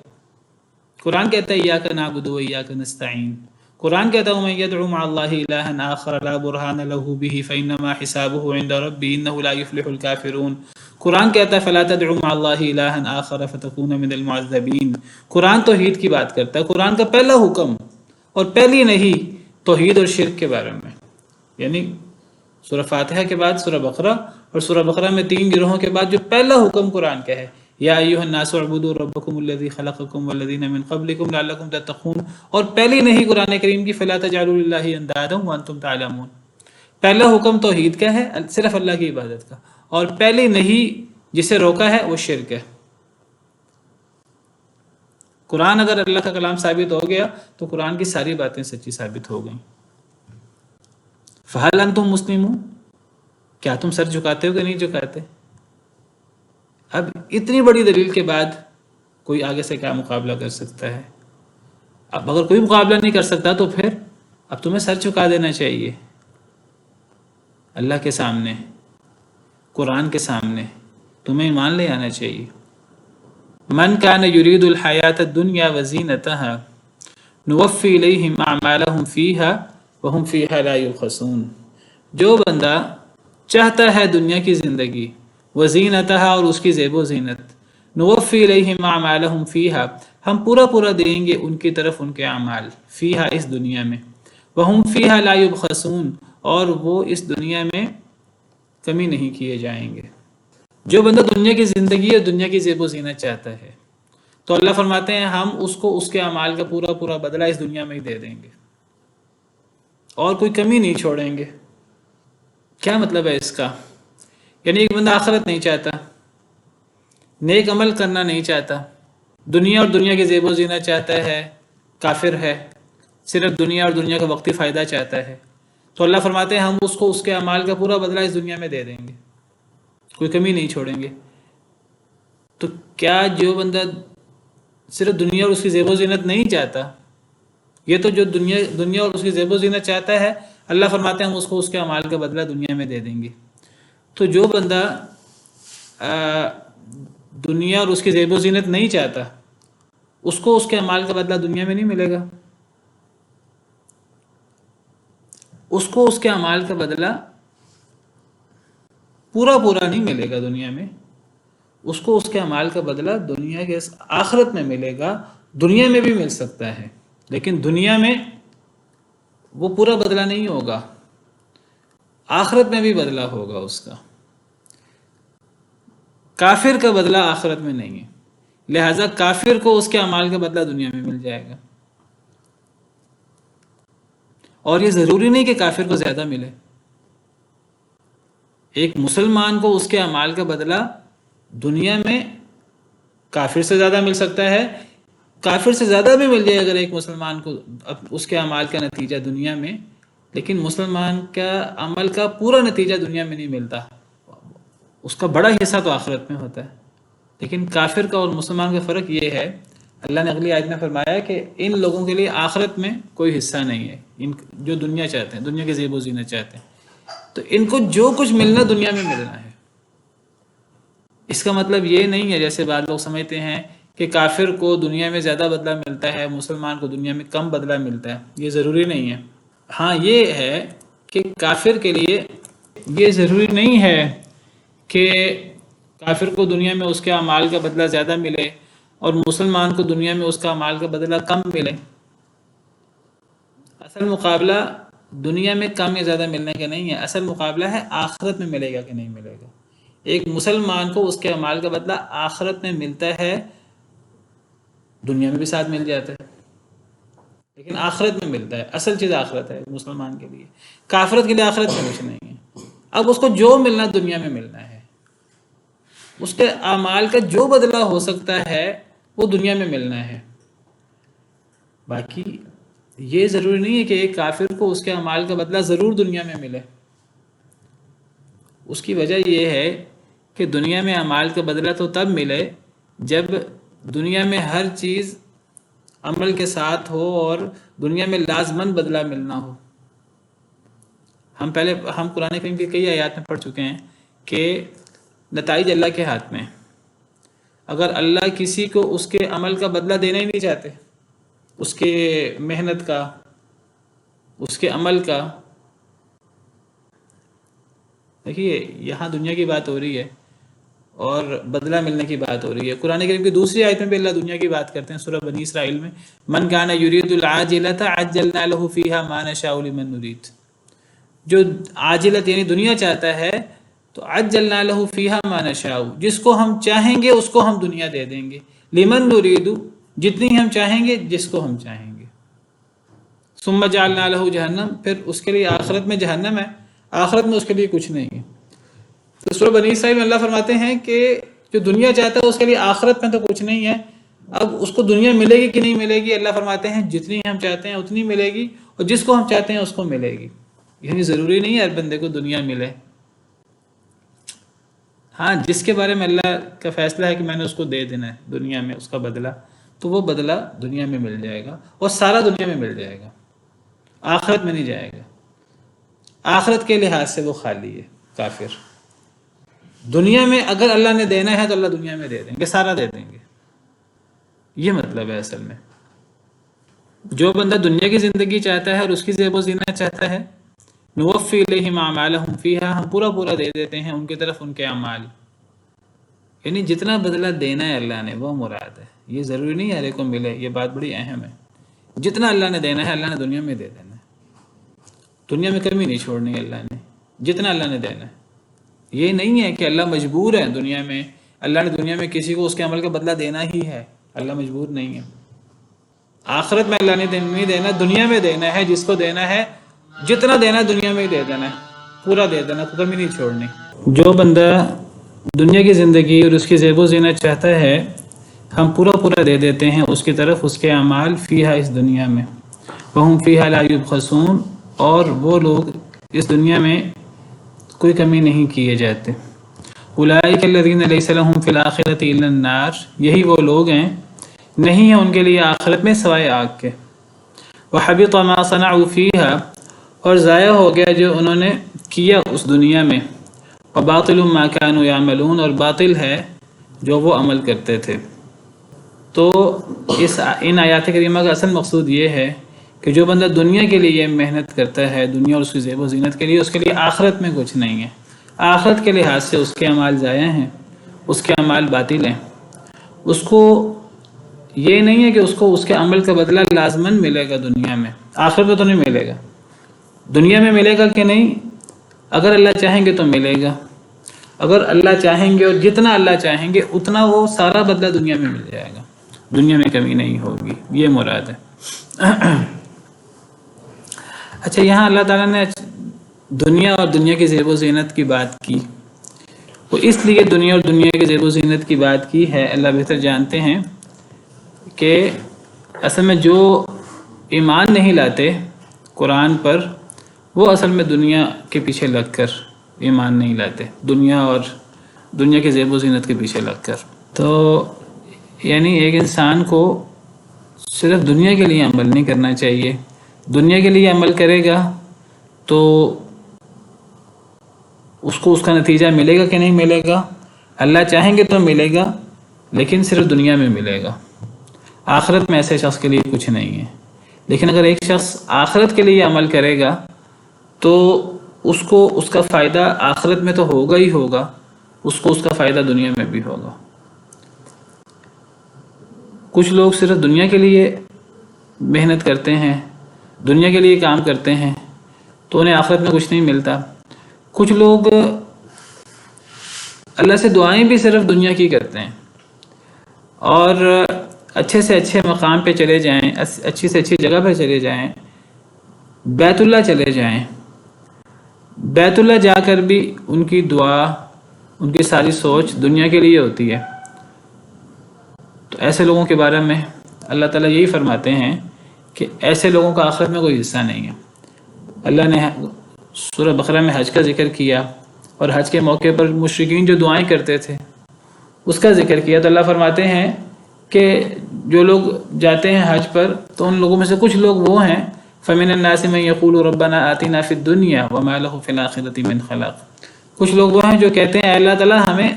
قرآن کہتا ہے ایاک نعبد و ایاک نستعین، قرآن کہتا ہے من یدعو مع اللہ الہا آخر لا برہان لہ بہ فانما حسابہ عند ربہ انہ لا یفلح الکافرون، قرآن کہتا ہے فلا تدعو مع اللہ الہا آخر فتکون من المعذبین۔ قرآن توحید کی بات کرتا ہے، قرآن کا پہلا حکم اور پہلی نہیں توحید اور شرک کے بارے میں، یعنی سورہ فاتحہ کے بعد سورہ بقرہ، اور سورہ بقرہ میں 3 گروہوں کے بعد جو پہلا حکم قرآن کا ہے، یا ایھا الناس اعبدوا ربکم الذی خلقکم والذین من قبلکم لعلکم تتقون، اور پہلی نہیں قرآن کریم کی فلا تجعلوا للہ اندادا وانتم تعلمون۔ پہلا حکم توحید کا ہے، صرف اللہ کی عبادت کا، اور پہلی نہیں جسے روکا ہے وہ شرک ہے۔ قرآن اگر اللہ کا کلام ثابت ہو گیا تو قرآن کی ساری باتیں سچی ثابت ہو گئیں۔ فہل انتم مسلمون، کیا تم سر جھکاتے ہو کہ نہیں جھکاتے؟ اب اتنی بڑی دلیل کے بعد کوئی آگے سے کیا مقابلہ کر سکتا ہے؟ اب اگر کوئی مقابلہ نہیں کر سکتا تو پھر اب تمہیں سر چکا دینا چاہیے اللہ کے سامنے، قرآن کے سامنے، تمہیں ایمان لے آنا چاہیے۔ من کان یرید الحیات الدنیا وزینتها نوفی الیہم اعمالہم فیہا وہم فیہا لا یبخسون۔ جو بندہ چاہتا ہے دنیا کی زندگی، وزینتها اور اس کی زیب و زینت، نوفی الیہم اعمالہم فیہا ہم پورا دیں گے ان کی طرف ان کے اعمال، فیہا اس دنیا میں، وہم فیہا لا یبخسون اور وہ اس دنیا میں کمی نہیں کیے جائیں گے۔ جو بندہ دنیا کی زندگی اور دنیا کی زیب و زینت چاہتا ہے تو اللہ فرماتے ہیں ہم اس کو اس کے اعمال کا پورا بدلہ اس دنیا میں ہی دے دیں گے اور کوئی کمی نہیں چھوڑیں گے۔ کیا مطلب ہے اس کا؟ یعنی ایک بندہ آخرت نہیں چاہتا، نیک عمل کرنا نہیں چاہتا، دنیا اور دنیا کی زیب و زینت چاہتا ہے، کافر ہے، صرف دنیا اور دنیا کا وقتی فائدہ چاہتا ہے، تو اللہ فرماتے ہیں ہم اس کو اس کے اعمال کا پورا بدلہ اس دنیا میں دے دیں گے، کوئی کمی نہیں چھوڑیں گے۔ تو کیا جو بندہ صرف دنیا اور اس کی زیب و زینت نہیں چاہتا، یہ تو جو دنیا اور اس کی زیب و زینت چاہتا ہے اللہ فرماتے ہیں ہم اس کو اس کے اعمال کا بدلہ دنیا میں دے دیں گے۔ تو جو بندہ دنیا اور اس کی زیب و زینت نہیں چاہتا اس کو اس کے اعمال کا بدلہ دنیا میں نہیں ملے گا، اس کو اس کے اعمال کا بدلہ پورا نہیں ملے گا دنیا میں، اس کو اس کے اعمال کا بدلہ دنیا کے آخرت میں ملے گا۔ دنیا میں بھی مل سکتا ہے لیکن دنیا میں وہ پورا بدلہ نہیں ہوگا، آخرت میں بھی بدلہ ہوگا اس کا۔ کافر کا بدلہ آخرت میں نہیں ہے، لہٰذا کافر کو اس کے اعمال کا بدلہ دنیا میں مل جائے گا، اور یہ ضروری نہیں کہ کافر کو زیادہ ملے۔ ایک مسلمان کو اس کے اعمال کا بدلہ دنیا میں کافر سے زیادہ مل سکتا ہے، کافر سے زیادہ بھی مل جائے اگر ایک مسلمان کو اس کے اعمال کا نتیجہ دنیا میں، لیکن مسلمان کا عمل کا پورا نتیجہ دنیا میں نہیں ملتا، اس کا بڑا حصہ تو آخرت میں ہوتا ہے۔ لیکن کافر کا اور مسلمان کا فرق یہ ہے، اللہ نے اگلی آیت میں فرمایا کہ ان لوگوں کے لیے آخرت میں کوئی حصہ نہیں ہے، ان جو دنیا چاہتے ہیں، دنیا کے زیب و زینت چاہتے ہیں، تو ان کو جو کچھ ملنا دنیا میں ملنا ہے۔ اس کا مطلب یہ نہیں ہے جیسے بعض لوگ سمجھتے ہیں کہ کافر کو دنیا میں زیادہ بدلہ ملتا ہے، مسلمان کو دنیا میں کم بدلہ ملتا ہے، یہ ضروری نہیں ہے۔ ہاں یہ ہے کہ کافر کے لیے یہ ضروری نہیں ہے کہ کافر کو دنیا میں اس کے اعمال کا بدلہ زیادہ ملے اور مسلمان کو دنیا میں اس کا اعمال کا بدلہ کم ملے۔ اصل مقابلہ دنیا میں کم یا زیادہ ملنے کا نہیں ہے، اصل مقابلہ ہے آخرت میں ملے گا کہ نہیں ملے گا۔ ایک مسلمان کو اس کے اعمال کا بدلہ آخرت میں ملتا ہے، دنیا میں بھی ساتھ مل جاتا ہے لیکن آخرت میں ملتا ہے، اصل چیز آخرت ہے مسلمان کے لیے، کافرت کے لیے آخرت میں کچھ نہیں ہے۔ اب اس کو جو ملنا دنیا میں ملنا ہے، اس کے اعمال کا جو بدلہ ہو سکتا ہے وہ دنیا میں ملنا ہے۔ باقی یہ ضروری نہیں ہے کہ ایک کافر کو اس کے اعمال کا بدلہ ضرور دنیا میں ملے۔ اس کی وجہ یہ ہے کہ دنیا میں اعمال کا بدلہ تو تب ملے جب دنیا میں ہر چیز عمل کے ساتھ ہو اور دنیا میں لازماً بدلہ ملنا ہو۔ ہم قرآن کریم کی کئی آیات میں پڑھ چکے ہیں کہ نتائج اللہ کے ہاتھ میں، اگر اللہ کسی کو اس کے عمل کا بدلہ دینا ہی نہیں چاہتے، اس کے محنت کا، اس کے عمل کا، دیکھیے یہاں دنیا کی بات ہو رہی ہے اور بدلہ ملنے کی بات ہو رہی ہے۔ قرآن کریم کی دوسری آیت میں بھی اللہ دنیا کی بات کرتے ہیں، سورہ بنی اسرائیل میں، من کان یرید العاجلۃ عجلنا له فیہا ما نشاء لمن نرید۔ جو عاجلت یعنی دنیا چاہتا ہے تو عجلنا له فیہا ما نشاء، جس کو ہم چاہیں گے اس کو ہم دنیا دے دیں گے، لمن نرید جتنی ہم چاہیں گے، جس کو ہم چاہیں گے، ثم جعلنا له جہنم، پھر اس کے لیے آخرت میں جہنم ہے، آخرت میں اس کے لیے کچھ نہیں ہے۔ تو سورہ بنی اسرائیل میں اللہ فرماتے ہیں کہ جو دنیا چاہتا ہے اس کے لیے آخرت میں تو کچھ نہیں ہے۔ اب اس کو دنیا ملے گی کہ نہیں ملے گی؟ اللہ فرماتے ہیں جتنی ہم چاہتے ہیں اتنی ملے گی، اور جس کو ہم چاہتے ہیں اس کو ملے گی۔ یعنی ضروری نہیں ہے ہر بندے کو دنیا ملے۔ ہاں جس کے بارے میں اللہ کا فیصلہ ہے کہ میں نے اس کو دے دینا ہے دنیا میں اس کا بدلہ، تو وہ بدلہ دنیا میں مل جائے گا، اور سارا دنیا میں مل جائے گا، آخرت میں نہیں جائے گا۔ آخرت کے لحاظ سے وہ خالی ہے کافر۔ دنیا میں اگر اللہ نے دینا ہے تو اللہ دنیا میں دے دیں گے، سارا دے دیں گے، یہ مطلب ہے اصل میں۔ جو بندہ دنیا کی زندگی چاہتا ہے اور اس کی زیب و زینت چاہتا ہے، نوفی الیہم اعمالہم فیہا، ہم پورا پورا دے دیتے ہیں ان کی طرف ان کے اعمال، یعنی جتنا بدلہ دینا ہے اللہ نے وہ مراد ہے، یہ ضروری نہیں ہر ایک کو ملے، یہ بات بڑی اہم ہے۔ جتنا اللہ نے دینا ہے اللہ نے دنیا میں دے دینا ہے، دنیا میں کمی نہیں چھوڑنی ہے اللہ نے، جتنا اللہ نے دینا ہے۔ یہ نہیں ہے کہ اللہ مجبور ہے دنیا میں، اللہ نے دنیا میں کسی کو اس کے عمل کا بدلہ دینا ہی ہے، اللہ مجبور نہیں ہے۔ آخرت میں اللہ نے نہیں دینا، دنیا میں دینا ہے، جس کو دینا ہے جتنا دینا ہے دنیا میں ہی دے دینا ہے، پورا دے دینا، کمی نہیں چھوڑنی۔ جو بندہ دنیا کی زندگی اور اس کی زیب و زینت چاہتا ہے، ہم پورا پورا دے دیتے ہیں اس کی طرف اس کے اعمال فیہا، اس دنیا میں، وہم فیہا لا یبخسون، اور وہ لوگ اس دنیا میں کوئی کمی نہیں کیے جاتے۔ اولئک الذین لیس لہم فی الآخرۃ الا النار، یہی وہ لوگ ہیں نہیں ہے ان کے لیے آخرت میں سوائے آگ کے۔ وحبط ما صنعوا فیہا، اور ضائع ہو گیا جو انہوں نے کیا اس دنیا میں۔ وباطل ما كانوا يعملون، اور باطل ہے جو وہ عمل کرتے تھے۔ تو ان آیات کریمہ کا اصل مقصود یہ ہے کہ جو بندہ دنیا کے لیے محنت کرتا ہے، دنیا اور اس کی زیب و زینت کے لیے، اس کے لیے آخرت میں کچھ نہیں ہے، آخرت کے لحاظ سے اس کے اعمال ضائع ہیں، اس کے اعمال باطل ہیں۔ اس کو یہ نہیں ہے کہ اس کو اس کے عمل کا بدلہ لازماً ملے گا دنیا میں، آخرت میں تو نہیں ملے گا۔ دنیا میں ملے گا کہ نہیں؟ اگر اللہ چاہیں گے تو ملے گا، اگر اللہ چاہیں گے اور جتنا اللہ چاہیں گے اتنا وہ سارا بدلہ دنیا میں مل جائے گا، دنیا میں کمی نہیں ہوگی، یہ مراد ہے۔ اچھا، یہاں اللہ تعالیٰ نے دنیا اور دنیا کی زیب و زینت کی بات کی، وہ اس لیے دنیا اور دنیا کی زیب و زینت کی بات کی ہے، اللہ بہتر جانتے ہیں کہ اصل میں جو ایمان نہیں لاتے قرآن پر، وہ اصل میں دنیا کے پیچھے لگ کر ایمان نہیں لاتے، دنیا اور دنیا کی زیب و زینت کے پیچھے لگ کر۔ تو یعنی ایک انسان کو صرف دنیا کے لیے عمل نہیں کرنا چاہیے، دنیا کے لیے عمل کرے گا تو اس کو اس کا نتیجہ ملے گا کہ نہیں ملے گا؟ اللہ چاہیں گے تو ملے گا، لیکن صرف دنیا میں ملے گا، آخرت میں ایسے شخص کے لیے کچھ نہیں ہے۔ لیکن اگر ایک شخص آخرت کے لیے عمل کرے گا تو اس کو اس کا فائدہ آخرت میں تو ہوگا ہی ہوگا، اس کو اس کا فائدہ دنیا میں بھی ہوگا۔ کچھ لوگ صرف دنیا کے لیے محنت کرتے ہیں، دنیا کے لیے کام کرتے ہیں، تو انہیں آخرت میں کچھ نہیں ملتا۔ کچھ لوگ اللہ سے دعائیں بھی صرف دنیا کی کرتے ہیں، اور اچھے سے اچھے مقام پہ چلے جائیں، اچھی سے اچھی جگہ پہ چلے جائیں، بیت اللہ چلے جائیں، بیت اللہ جا کر بھی ان کی دعا، ان کی ساری سوچ دنیا کے لیے ہوتی ہے۔ تو ایسے لوگوں کے بارے میں اللہ تعالیٰ یہی فرماتے ہیں کہ ایسے لوگوں کا آخرت میں کوئی حصہ نہیں ہے۔ اللہ نے سورہ بقرہ میں حج کا ذکر کیا، اور حج کے موقع پر مشرکین جو دعائیں کرتے تھے اس کا ذکر کیا، تو اللہ فرماتے ہیں کہ جو لوگ جاتے ہیں حج پر تو ان لوگوں میں سے کچھ لوگ وہ ہیں فَمِنَ النَّاسِ مَن يَقُولُ رَبَّنَا آتِنَا فِي الدُّنْيَا وَمَا لَهُ فِي الْآخِرَةِ مِنْ خَلَاقٍ، کچھ لوگ وہ ہیں جو کہتے ہیں اے اللہ تعالیٰ ہمیں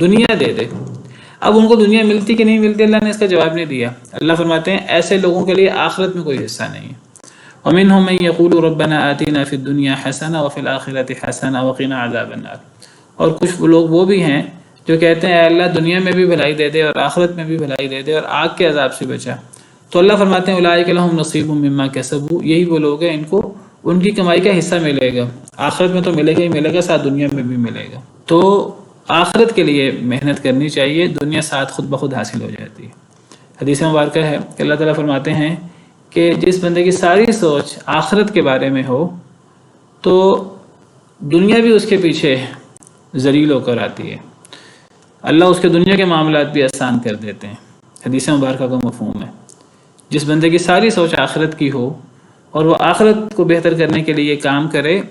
دنیا دے دے۔ اب ان کو دنیا ملتی کہ نہیں ملتی، اللہ نے اس کا جواب نہیں دیا۔ اللہ فرماتے ہیں ایسے لوگوں کے لیے آخرت میں کوئی حصہ نہیں ہے۔ وَمِنْهُم مَن يَقُولُ رَبَّنَا آتِنَا فِي الدُّنْيَا حَسَنَةً وَفِي الْآخِرَةِ حَسَنَةً وَقِنَا عَذَابَ النَّارِ، اور کچھ لوگ وہ بھی ہیں جو کہتے ہیں اے اللہ دنیا میں بھی بھلائی دے دے اور آخرت میں بھی بھلائی دے دے اور آگ کے عذاب سے بچا۔ تو اللہ فرماتے ہیں اولئک لہم نصیب مما کسبوا، یہی وہ لوگ ہیں ان کو ان کی کمائی کا حصہ ملے گا، آخرت میں تو ملے گا ہی ملے گا، ساتھ دنیا میں بھی ملے گا۔ تو آخرت کے لیے محنت کرنی چاہیے، دنیا ساتھ خود بخود حاصل ہو جاتی ہے۔ حدیث مبارکہ ہے کہ اللہ تعالیٰ فرماتے ہیں کہ جس بندے کی ساری سوچ آخرت کے بارے میں ہو تو دنیا بھی اس کے پیچھے ذلیل ہو کر آتی ہے، اللہ اس کے دنیا کے معاملات بھی آسان کر دیتے ہیں۔ حدیث مبارکہ کا مفہوم ہے جس بندے کی ساری سوچ آخرت کی ہو اور وہ آخرت کو بہتر کرنے کے لیے کام کرے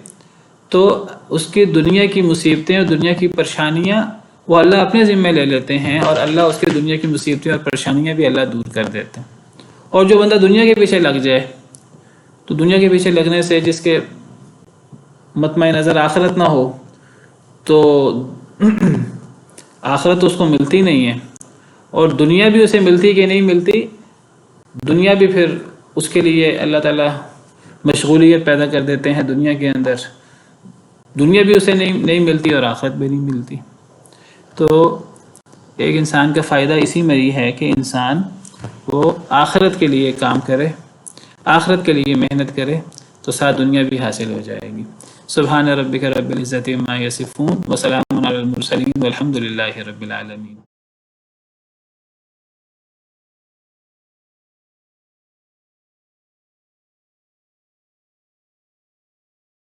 تو اس کی دنیا کی مصیبتیں اور دنیا کی پریشانیاں وہ اللہ اپنے ذمہ لے لیتے ہیں، اور اللہ اس کے دنیا کی مصیبتیں اور پریشانیاں بھی اللہ دور کر دیتے ہیں۔ اور جو بندہ دنیا کے پیچھے لگ جائے، تو دنیا کے پیچھے لگنے سے جس کے مطمع نظر آخرت نہ ہو تو آخرت اس کو ملتی نہیں ہے، اور دنیا بھی اسے ملتی کہ نہیں ملتی، دنیا بھی پھر اس کے لیے اللہ تعالیٰ مشغولیت پیدا کر دیتے ہیں دنیا کے اندر، دنیا بھی اسے نہیں ملتی اور آخرت بھی نہیں ملتی۔ تو ایک انسان کا فائدہ اسی میں ہی ہے کہ انسان وہ آخرت کے لیے کام کرے، آخرت کے لیے محنت کرے، تو ساتھ دنیا بھی حاصل ہو جائے گی۔ سبحان ربک رب العزت عما یصفون وسلام علی المرسلین والحمد للہ رب العالمین۔